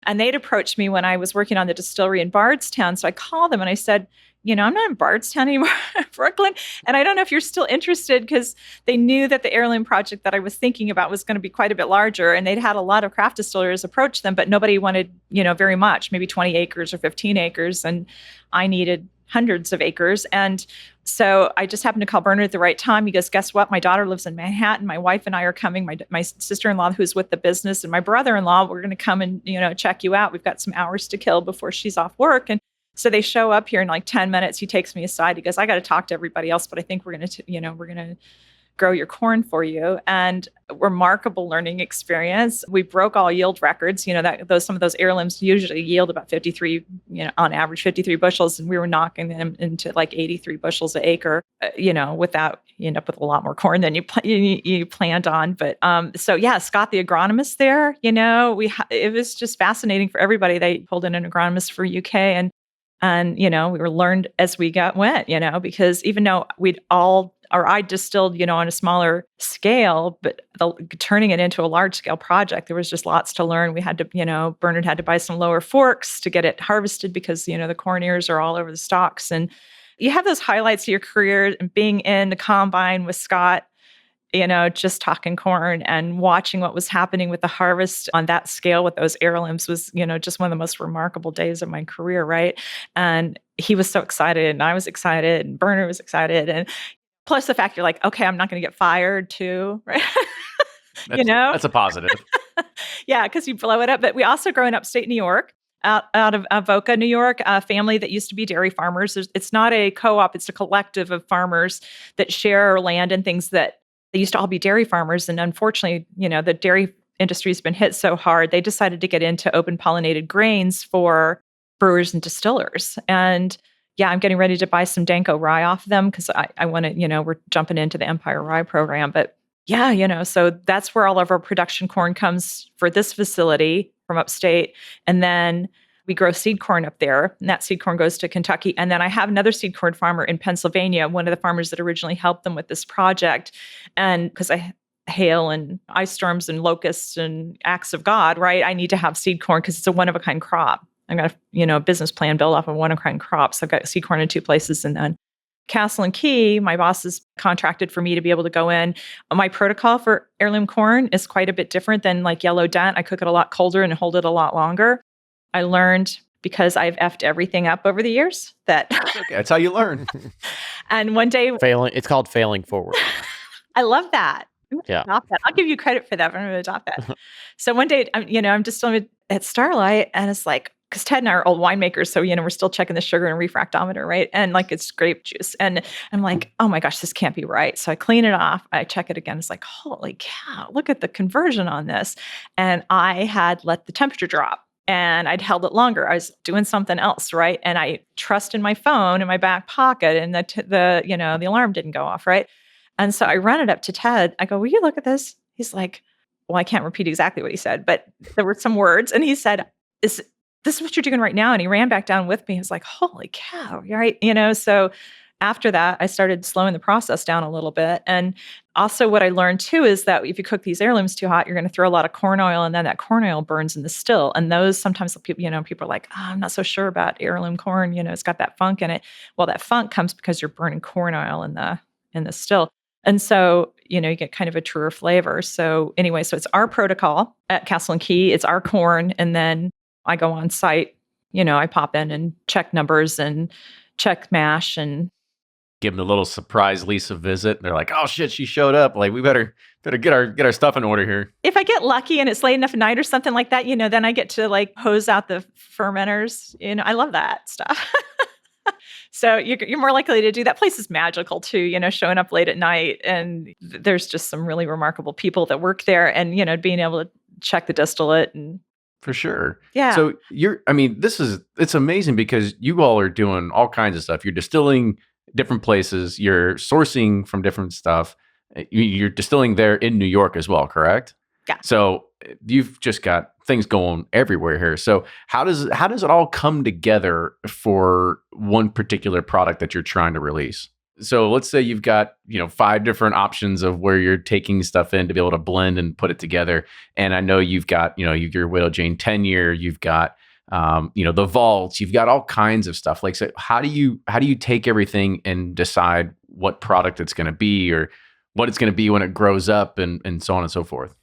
[SPEAKER 3] And they'd approached me when I was working on the distillery in Bardstown. So I called them and I said, I'm not in Bardstown anymore, Brooklyn. And I don't know if you're still interested, because they knew that the heirloom project that I was thinking about was going to be quite a bit larger. And they'd had a lot of craft distillers approach them, but nobody wanted, very much, maybe 20 acres or 15 acres. And I needed hundreds of acres. And so I just happened to call Bernard at the right time. He goes, guess what? My daughter lives in Manhattan. My wife and I are coming. My sister-in-law, who's with the business, and my brother-in-law, we're going to come and, check you out. We've got some hours to kill before she's off work. And so they show up here in like 10 minutes. He takes me aside. He goes, I got to talk to everybody else, but I think we're going to grow your corn for you. And remarkable learning experience. We broke all yield records. Some of those heirlooms usually yield about 53, on average 53 bushels, and we were knocking them into like 83 bushels an acre. Without, you end up with a lot more corn than you planned on. But Scott, the agronomist there, it was just fascinating for everybody. They pulled in an agronomist for UK, and we were learned as we went, because even though I distilled, on a smaller scale, but turning it into a large scale project, there was just lots to learn. We had to, Bernard had to buy some lower forks to get it harvested because, the corn ears are all over the stalks. And you have those highlights of your career, and being in the combine with Scott just talking corn and watching what was happening with the harvest on that scale with those heirlooms was, just one of the most remarkable days of my career, right? And he was so excited, and I was excited, and Berner was excited. And plus the fact you're like, okay, I'm not going to get fired too, right?
[SPEAKER 1] That's a positive.
[SPEAKER 3] Yeah, because you blow it up. But we also grow in upstate New York, out of Avoca, New York, a family that used to be dairy farmers. It's not a co-op, it's a collective of farmers that share land and things that they used to all be dairy farmers. And unfortunately, the dairy industry has been hit so hard, they decided to get into open pollinated grains for brewers and distillers. And yeah, I'm getting ready to buy some Danko rye off them because I want to, we're jumping into the Empire Rye program. But yeah, so that's where all of our production corn comes for this facility from upstate. And then we grow seed corn up there, and that seed corn goes to Kentucky. And then I have another seed corn farmer in Pennsylvania, one of the farmers that originally helped them with this project. And because hail and ice storms and locusts and acts of God, right? I need to have seed corn because it's a one-of-a-kind crop. I've got a business plan built off of one-of-a-kind crops. I've got seed corn in two places. And then Castle and Key, my boss is contracted for me to be able to go in. My protocol for heirloom corn is quite a bit different than like yellow dent. I cook it a lot colder and hold it a lot longer. I learned, because I've effed everything up over the years, that
[SPEAKER 1] okay, that's how you learn.
[SPEAKER 3] And one day
[SPEAKER 2] it's called failing forward.
[SPEAKER 3] I love that.
[SPEAKER 2] Yeah.
[SPEAKER 3] Adopt that. I'll give you credit for that, but I'm going to adopt that. So one day, I'm just at Starlight, and it's like, because Ted and I are old winemakers, so we're still checking the sugar and refractometer, right? And like it's grape juice, and I'm like, oh my gosh, this can't be right. So I clean it off. I check it again. It's like, holy cow, look at the conversion on this. And I had let the temperature drop, and I'd held it longer. I was doing something else, right? And I trusted my phone in my back pocket, and the alarm didn't go off, right? And so I run it up to Ted. I go, will you look at this? He's like, well, I can't repeat exactly what he said, but there were some words. And he said, this is what you're doing right now. And he ran back down with me. He was like, holy cow, right? So after that, I started slowing the process down a little bit. And also what I learned too is that if you cook these heirlooms too hot, you're going to throw a lot of corn oil, and then that corn oil burns in the still. And those sometimes people are like, oh, I'm not so sure about heirloom corn. It's got that funk in it. Well, that funk comes because you're burning corn oil in the still. And so, you get kind of a truer flavor. So anyway, so it's our protocol at Castle and Key. It's our corn. And then I go on site, I pop in and check numbers and check mash and
[SPEAKER 1] give them a little surprise Lisa visit. They're like, oh shit, she showed up. Like, we better get our stuff in order here.
[SPEAKER 3] If I get lucky and it's late enough at night or something like that, then I get to like hose out the fermenters. I love that stuff. So you're more likely to do that. Place is magical too, showing up late at night, and there's just some really remarkable people that work there, and being able to check the distillate and.
[SPEAKER 1] For sure.
[SPEAKER 3] Yeah.
[SPEAKER 1] So it's amazing because you all are doing all kinds of stuff. You're distilling different places. You're sourcing from different stuff. You're distilling there in New York as well, correct?
[SPEAKER 3] Yeah.
[SPEAKER 1] So you've just got things going everywhere here. So how does it all come together for one particular product that you're trying to release? So let's say you've got, 5 different options of where you're taking stuff in to be able to blend and put it together. And I know you've got, your Widow Jane 10-year, you've got, the vaults, you've got all kinds of stuff. Like, so how do you take everything and decide what product it's going to be or what it's going to be when it grows up and so on and so forth?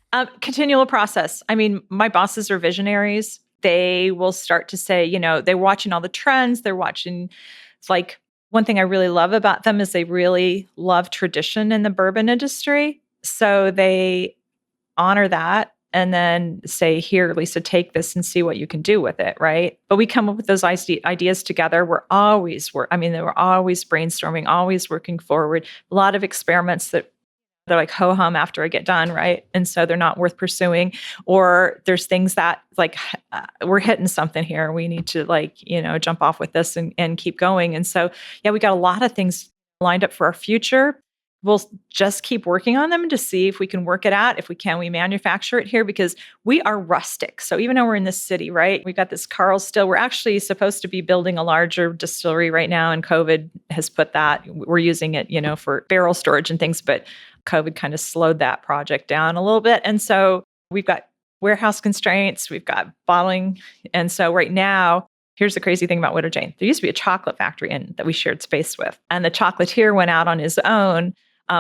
[SPEAKER 3] Continual process. I mean, my bosses are visionaries. They will start to say, they're watching all the trends. They're watching, it's like, one thing I really love about them is they really love tradition in the bourbon industry. So they honor that and then say, here, Lisa, take this and see what you can do with it, right? But we come up with those ideas together. They were always brainstorming, always working forward. A lot of experiments that they're like ho-hum after I get done, right? And so they're not worth pursuing. Or there's things that like, we're hitting something here. We need to jump off with this and keep going. And so, yeah, we got a lot of things lined up for our future. We'll just keep working on them to see if we can work it out. If we can, we manufacture it here because we are rustic. So even though we're in this city, right, we've got this Carl still. We're actually supposed to be building a larger distillery right now, and COVID has put that. We're using it, for barrel storage and things, but COVID kind of slowed that project down a little bit. And so we've got warehouse constraints, we've got bottling. And so right now, here's the crazy thing about Widow Jane. There used to be a chocolate factory that we shared space with. And the chocolatier went out on his own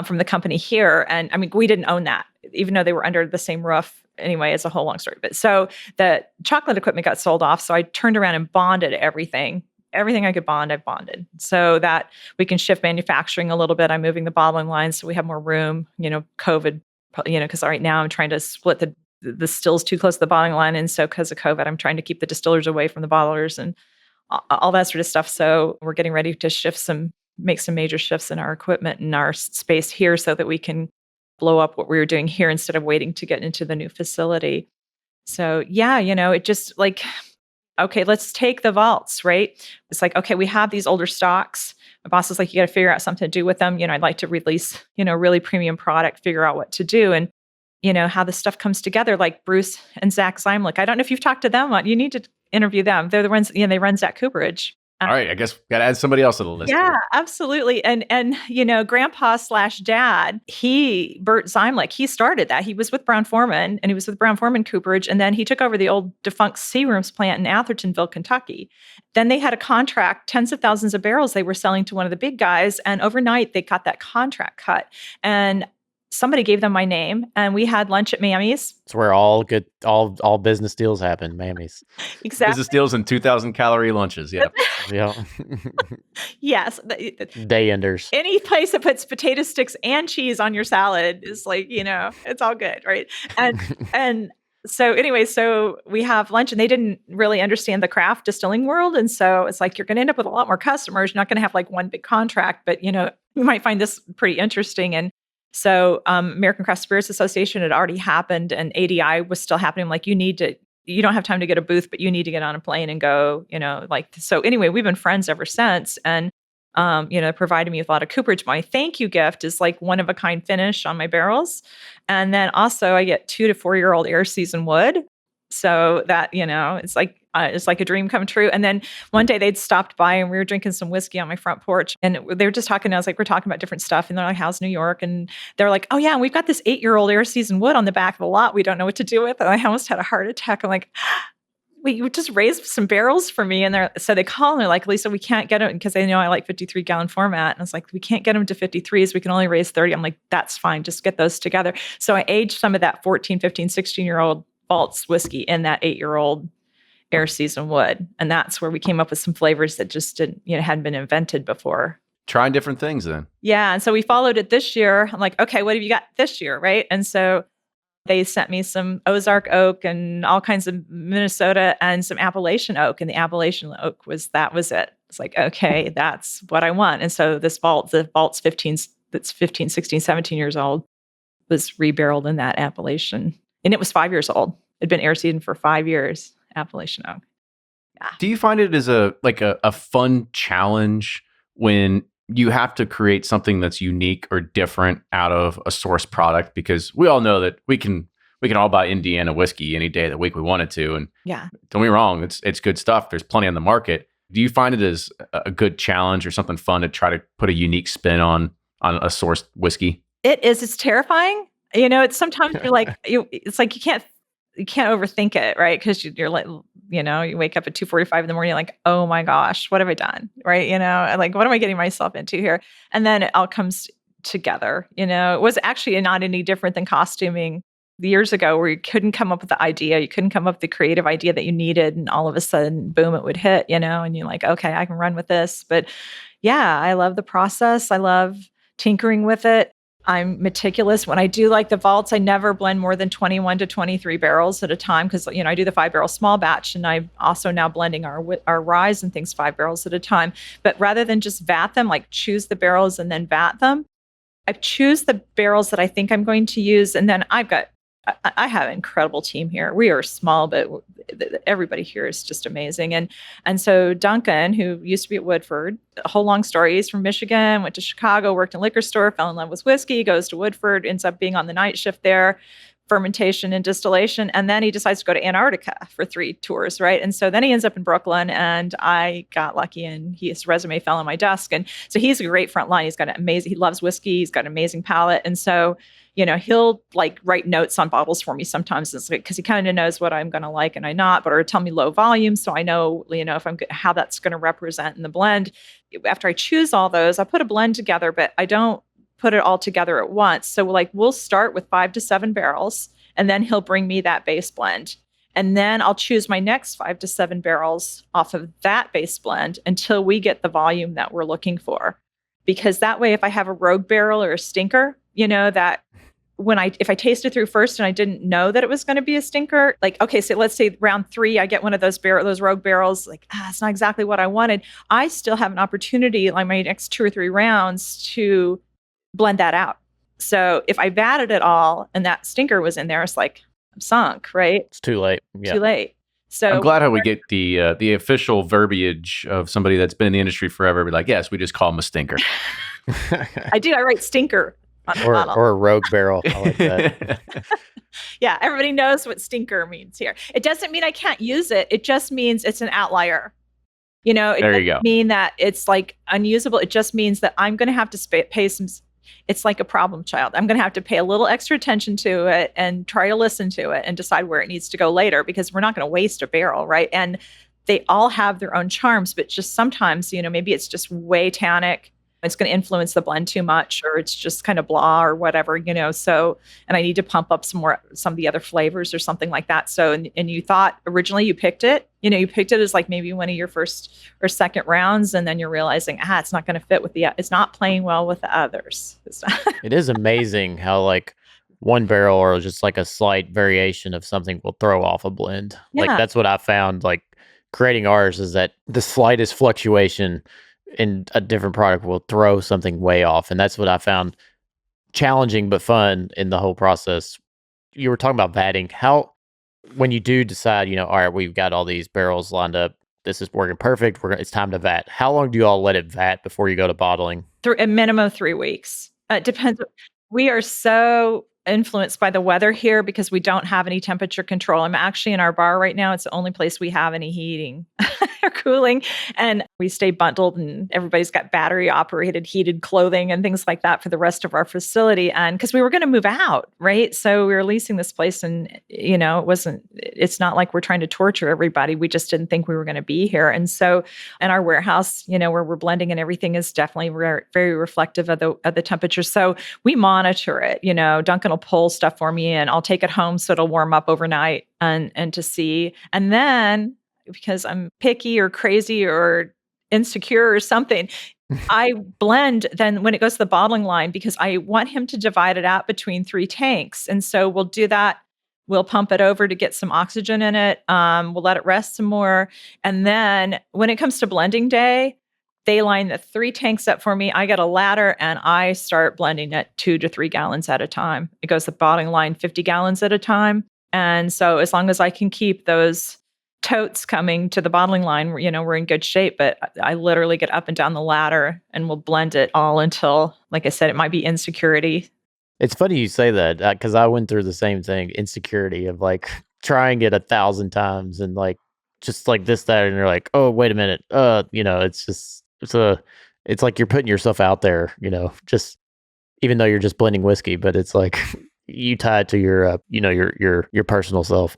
[SPEAKER 3] from the company here. And I mean, we didn't own that, even though they were under the same roof. Anyway, it's a whole long story. But so the chocolate equipment got sold off. So I turned around and bonded everything. Everything I could bond, I bonded so that we can shift manufacturing a little bit. I'm moving the bottling line so we have more room, COVID, because right now I'm trying to split the stills too close to the bottling line. And so because of COVID, I'm trying to keep the distillers away from the bottlers and all that sort of stuff. So we're getting ready to make some major shifts in our equipment and our space here so that we can blow up what we were doing here instead of waiting to get into the new facility. So yeah, it just like, okay, let's take the vaults, right? It's like, okay, we have these older stocks. My boss is like, you got to figure out something to do with them. I'd like to release, really premium product, figure out what to do. And, how the stuff comes together, like Bruce and Zach Zeimlich. I don't know if you've talked to them. You need to interview them. They're the ones, they run Zach Cooperage.
[SPEAKER 1] All right, I guess we got to add somebody else to the list.
[SPEAKER 3] Yeah,
[SPEAKER 1] here.
[SPEAKER 3] absolutely. And grandpa/dad, Bert Zeimlich, he started that. He was with Brown Forman and he was with Brown Forman Cooperage. And then he took over the old defunct Searooms plant in Athertonville, Kentucky. Then they had a contract, tens of thousands of barrels they were selling to one of the big guys. And overnight they got that contract cut. And somebody gave them my name and we had lunch at Mammy's.
[SPEAKER 2] It's where all business deals happen, Mammy's.
[SPEAKER 3] Exactly.
[SPEAKER 1] Business deals and 2,000 calorie lunches. Yeah.
[SPEAKER 2] Yeah.
[SPEAKER 3] Yes.
[SPEAKER 2] Day enders.
[SPEAKER 3] Any place that puts potato sticks and cheese on your salad is like, it's all good. Right. And so anyway, so we have lunch and they didn't really understand the craft distilling world. And so it's like, you're going to end up with a lot more customers. You're not going to have like one big contract, but you might find this pretty interesting. And so American Craft Spirits Association had already happened and ADI was still happening. I'm like, you don't have time to get a booth, but you need to get on a plane and go, so anyway, we've been friends ever since. And, provided me with a lot of cooperage. My thank you gift is like one of a kind finish on my barrels. And then also I get 2 to 4 year old air season wood. So that, it's like a dream come true. And then one day they'd stopped by and we were drinking some whiskey on my front porch and they were just talking. I was like, we're talking about different stuff. And they're like, how's New York? And they're like, oh yeah, and we've got this 8-year-old air season wood on the back of the lot. We don't know what to do with. And I almost had a heart attack. I'm like, wait, you just raised some barrels for me. And so they call and they're like, Lisa, we can't get them because they know I like 53 gallon format. And I was like, we can't get them to 53s. We can only raise 30. I'm like, that's fine. Just get those together. So I aged some of that 14, 15, 16-year-old vaults whiskey in that 8-year-old air season wood. And that's where we came up with some flavors that just didn't, hadn't been invented before.
[SPEAKER 1] Trying different things then.
[SPEAKER 3] Yeah. And so we followed it this year. I'm like, okay, what have you got this year? Right. And so they sent me some Ozark oak and all kinds of Minnesota and some Appalachian oak. And the Appalachian oak was it. It's like, okay, that's what I want. And so the vault's 15, that's 15, 16, 17 years old, was rebarreled in that Appalachian. And it was 5 years old. It'd been air seasoned for 5 years. Appalachian oak. Yeah.
[SPEAKER 1] Do you find it as a fun challenge when you have to create something that's unique or different out of a source product? Because we all know that we can all buy Indiana whiskey any day of the week we wanted to. And
[SPEAKER 3] yeah,
[SPEAKER 1] don't be wrong, it's good stuff. There's plenty on the market. Do you find it as a good challenge or something fun to try to put a unique spin on a sourced whiskey?
[SPEAKER 3] It is. It's terrifying. It's sometimes you're like, it's like you can't overthink it, right? Because you're like, you wake up at 2:45 in the morning, you're like, oh my gosh, what have I done? Right? Like, what am I getting myself into here? And then it all comes together. It was actually not any different than costuming years ago where you couldn't come up with the idea, you couldn't come up with the creative idea that you needed. And all of a sudden, boom, it would hit, and you're like, okay, I can run with this. But yeah, I love the process. I love tinkering with it. I'm meticulous. When I do like the vaults, I never blend more than 21 to 23 barrels at a time because, I do the 5-barrel small batch and I'm also now blending our rye and things 5 barrels at a time. But rather than just vat them, like choose the barrels and then vat them, I choose the barrels that I think I'm going to use. And then I have an incredible team here. We are small, but everybody here is just amazing. And so Duncan, who used to be at Woodford, a whole long story, he's from Michigan, went to Chicago, worked in a liquor store, fell in love with whiskey, goes to Woodford, ends up being on the night shift there, fermentation and distillation. And then he decides to go to Antarctica for 3 tours, right? And so then he ends up in Brooklyn and I got lucky and his resume fell on my desk. And so he's a great front line. He loves whiskey. He's got an amazing palate. And so he'll like write notes on bottles for me sometimes. It's like, because he kind of knows what I'm going to like and I not, but or tell me low volume. So I know, if I'm how that's going to represent in the blend. After I choose all those, I put a blend together, but I don't put it all together at once. So like we'll start with 5 to 7 barrels, and then he'll bring me that base blend. And then I'll choose my next 5 to 7 barrels off of that base blend until we get the volume that we're looking for. Because that way, if I have a rogue barrel or a stinker, that if I tasted through first and I didn't know that it was going to be a stinker, like, okay, so let's say round 3, I get one of those rogue barrels, like, it's not exactly what I wanted. I still have an opportunity, like my next 2 or 3 rounds, to blend that out. So if I batted it all and that stinker was in there, it's like, I'm sunk, right?
[SPEAKER 2] It's too late. Yeah.
[SPEAKER 3] Too late. So
[SPEAKER 1] I'm glad how we get the official verbiage of somebody that's been in the industry forever. Be like, yes, we just call them a stinker.
[SPEAKER 3] I do. I write stinker on the bottle.
[SPEAKER 2] Or a rogue barrel. I like that.
[SPEAKER 3] Yeah, everybody knows what stinker means here. It doesn't mean I can't use it. It just means it's an outlier. It
[SPEAKER 1] there you go.
[SPEAKER 3] doesn't mean that it's like unusable. It just means that I'm going to have to pay some. It's like a problem child. I'm going to have to pay a little extra attention to it and try to listen to it and decide where it needs to go later, because we're not going to waste a barrel, right? And they all have their own charms, but just sometimes, maybe it's just way tannic. It's going to influence the blend too much, or it's just kind of blah or whatever, so, and I need to pump up some of the other flavors or something like that. So, and you thought originally you picked it, you picked it as like maybe one of your first or second rounds. And then you're realizing, it's not going to fit it's not playing well with the others.
[SPEAKER 2] It is amazing how like one barrel or just like a slight variation of something will throw off a blend.
[SPEAKER 3] Yeah.
[SPEAKER 2] Like that's what I found, like creating ours, is that the slightest fluctuation in a different product will throw something way off. And that's what I found challenging but fun in the whole process. You were talking about vatting. How, when you do decide, all right, we've got all these barrels lined up, this is working perfect, it's time to vat. How long do you all let it vat before you go to bottling?
[SPEAKER 3] A minimum of 3 weeks. It depends. We are so influenced by the weather here because we don't have any temperature control. I'm actually in our bar right now. It's the only place we have any heating or cooling. And we stay bundled, and everybody's got battery operated heated clothing and things like that for the rest of our facility. And because we were going to move out, right? So we were leasing this place, and, it's not like we're trying to torture everybody. We just didn't think we were going to be here. And so in our warehouse, where we're blending and everything is definitely very reflective of the temperature. So we monitor it. Duncan will pull stuff for me, and I'll take it home so it'll warm up overnight and to see. And then, because I'm picky or crazy or insecure or something, I blend then when it goes to the bottling line, because I want him to divide it out between 3 tanks. And so we'll do that. We'll pump it over to get some oxygen in it. We'll let it rest some more. And then when it comes to blending day, they line the 3 tanks up for me. I get a ladder and I start blending at 2 to 3 gallons at a time. It goes to the bottling line 50 gallons at a time. And so as long as I can keep those totes coming to the bottling line, we're in good shape. But I literally get up and down the ladder and we'll blend it all until, like I said, it might be insecurity.
[SPEAKER 2] It's funny you say that, because I went through the same thing, insecurity of like trying it 1,000 times and like just like this, that, and you're like, oh, wait a minute. It's just, it's like you're putting yourself out there, just even though you're just blending whiskey, but it's like you tie it to your, your personal self.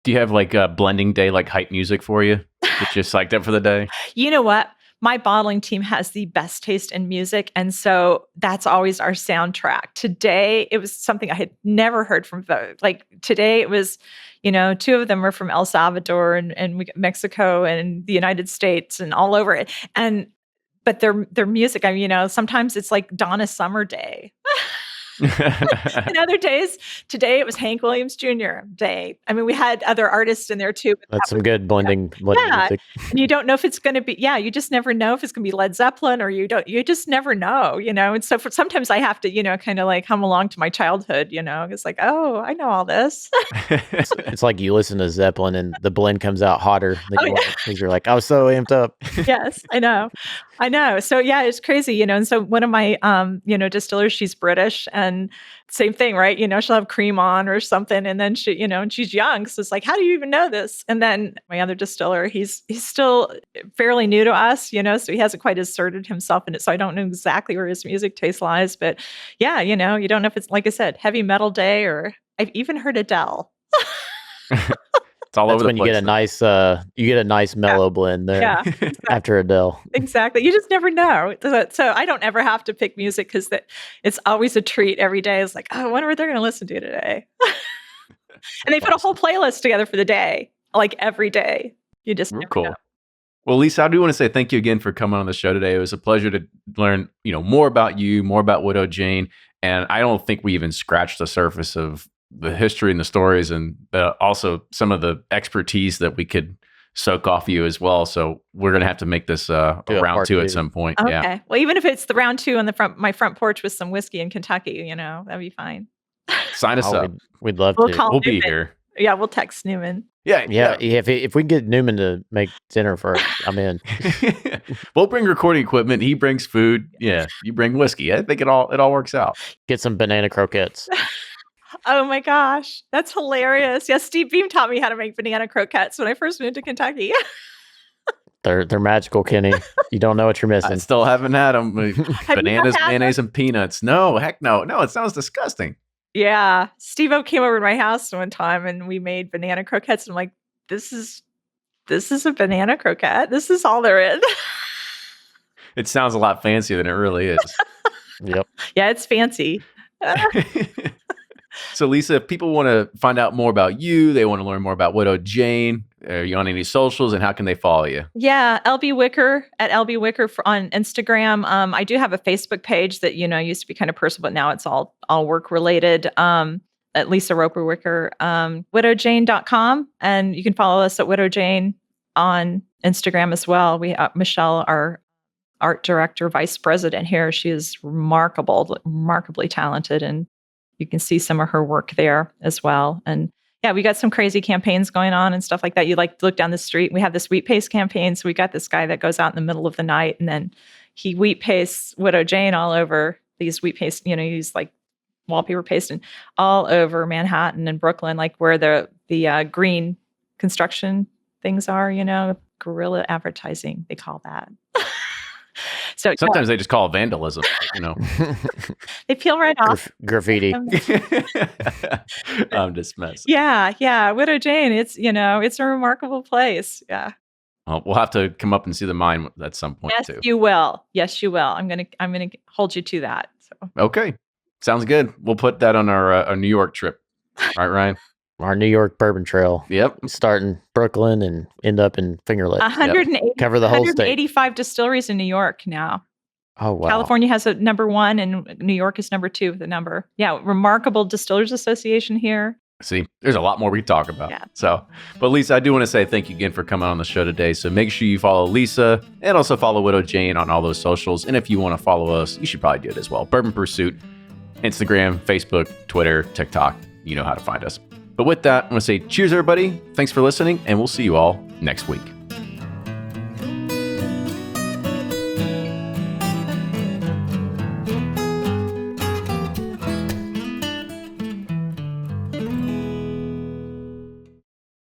[SPEAKER 1] Do you have like a blending day, like hype music for you? Get you psyched up for the day?
[SPEAKER 3] You know what? My bottling team has the best taste in music. And so that's always our soundtrack. Today, it was something I had never heard from Vogue. Like today it was, 2 of them are from El Salvador and Mexico and the United States and all over it. But their music, sometimes it's like Donna Summer Day. And other days, today it was Hank Williams Jr. Day. I mean, we had other artists in there too.
[SPEAKER 2] That's some good blending music.
[SPEAKER 3] And you don't know if it's going to be, you just never know if it's going to be Led Zeppelin or you just never know, And so sometimes I have to, kind of like hum along to my childhood, It's like, oh, I know all this.
[SPEAKER 2] It's like you listen to Zeppelin and the blend comes out hotter than you want, because you're like, I was so amped up.
[SPEAKER 3] Yes, I know. So it's crazy, And so one of my, distillers, she's British, and same thing, right? She'll have cream on or something, and then she, and she's young, so it's like, how do you even know this? And then my other distiller, he's still fairly new to us, so he hasn't quite asserted himself in it. So I don't know exactly where his music taste lies, but you don't know if it's, like I said, heavy metal day, or I've even heard Adele.
[SPEAKER 1] It's all
[SPEAKER 2] That's
[SPEAKER 1] over the
[SPEAKER 2] when
[SPEAKER 1] place.
[SPEAKER 2] you get a nice mellow blend there
[SPEAKER 3] Yeah,
[SPEAKER 2] after Adele.
[SPEAKER 3] exactly. You just never know. So I don't ever have to pick music because it's always a treat every day. It's like, oh, I wonder what they're going to listen to today. And they put a whole playlist together for the day, like every day. You just
[SPEAKER 1] Real
[SPEAKER 3] never
[SPEAKER 1] cool.
[SPEAKER 3] know.
[SPEAKER 1] Well, Lisa, I do want to say thank you again for coming on the show today. It was a pleasure to learn, more about you, more about Widow Jane. And I don't think we even scratched the surface of the history and the stories, and also some of the expertise that we could soak off you as well. So we're going to have to make this a round two at some point.
[SPEAKER 3] Okay.
[SPEAKER 1] Yeah.
[SPEAKER 3] Well, even if it's the round two on my front porch with some whiskey in Kentucky, that'd be fine.
[SPEAKER 1] Sign us up.
[SPEAKER 2] We'd love
[SPEAKER 3] We'll
[SPEAKER 2] to.
[SPEAKER 3] call
[SPEAKER 1] We'll be
[SPEAKER 3] Newman.
[SPEAKER 1] here.
[SPEAKER 3] Yeah, we'll text Newman.
[SPEAKER 1] Yeah.
[SPEAKER 2] If we can get Newman to make dinner for us, I'm in.
[SPEAKER 1] We'll bring recording equipment. He brings food. Yeah. You bring whiskey. I think it all works out.
[SPEAKER 2] Get some banana croquettes.
[SPEAKER 3] Oh my gosh, that's hilarious. Yeah, Steve Beam taught me how to make banana croquettes when I first moved to Kentucky.
[SPEAKER 2] They're magical, Kenny. You don't know what you're
[SPEAKER 1] I
[SPEAKER 2] missing.
[SPEAKER 1] still haven't had them.
[SPEAKER 3] Have
[SPEAKER 1] Bananas,
[SPEAKER 3] you had
[SPEAKER 1] mayonnaise, and peanuts. No, heck no. No, it sounds disgusting.
[SPEAKER 3] Yeah, Steve-O came over to my house one time and we made banana croquettes. And I'm like, this is a banana croquette. This is all there is.
[SPEAKER 1] It sounds a lot fancier than it really is.
[SPEAKER 2] Yep.
[SPEAKER 3] Yeah, it's fancy.
[SPEAKER 1] So, Lisa, if people want to find out more about you, they want to learn more about Widow Jane, are you on any socials, and how can they follow you?
[SPEAKER 3] Yeah, LB Wicker at LB Wicker on Instagram. I do have a Facebook page that used to be kind of personal, but now it's all work related. At Lisa Roper Wicker, widowjane.com, and you can follow us at Widow Jane on Instagram as well. We Michelle, our art director, vice president here. She is remarkably talented, and you can see some of her work there as well. And yeah, we got some crazy campaigns going on and stuff like that. You like to look down the street. We have this wheat paste campaign. So we got this guy that goes out in the middle of the night and then he wheat pastes Widow Jane all over these wheat paste, he's like wallpaper pasting all over Manhattan and Brooklyn, like where the green construction things are, guerrilla advertising, they call that. So
[SPEAKER 1] Sometimes they just call it vandalism,
[SPEAKER 3] they peel right off.
[SPEAKER 2] Graffiti.
[SPEAKER 1] I'm just messing.
[SPEAKER 3] Yeah. Widow Jane, it's a remarkable place. Yeah.
[SPEAKER 1] Well, we'll have to come up and see the mine at some point
[SPEAKER 3] Yes,
[SPEAKER 1] too.
[SPEAKER 3] you will. Yes, you will. I'm gonna hold you to that. So.
[SPEAKER 1] Okay, sounds good. We'll put that on our New York trip. All right, Ryan.
[SPEAKER 2] Our New York Bourbon Trail.
[SPEAKER 1] Yep.
[SPEAKER 2] Start in Brooklyn and end up in Finger Lakes.
[SPEAKER 3] 180,
[SPEAKER 2] Cover the whole state.
[SPEAKER 3] 185 distilleries in New York now.
[SPEAKER 2] Oh, wow.
[SPEAKER 3] California has a number 1 and New York is number 2 with the number. Yeah, remarkable Distillers Association here.
[SPEAKER 1] See, there's a lot more we can talk about.
[SPEAKER 3] Yeah.
[SPEAKER 1] So, but Lisa, I do want to say thank you again for coming on the show today. So make sure you follow Lisa and also follow Widow Jane on all those socials. And if you want to follow us, you should probably do it as well. Bourbon Pursuit, Instagram, Facebook, Twitter, TikTok. You know how to find us. But with that, I want to say cheers, everybody. Thanks for listening, and we'll see you all next week.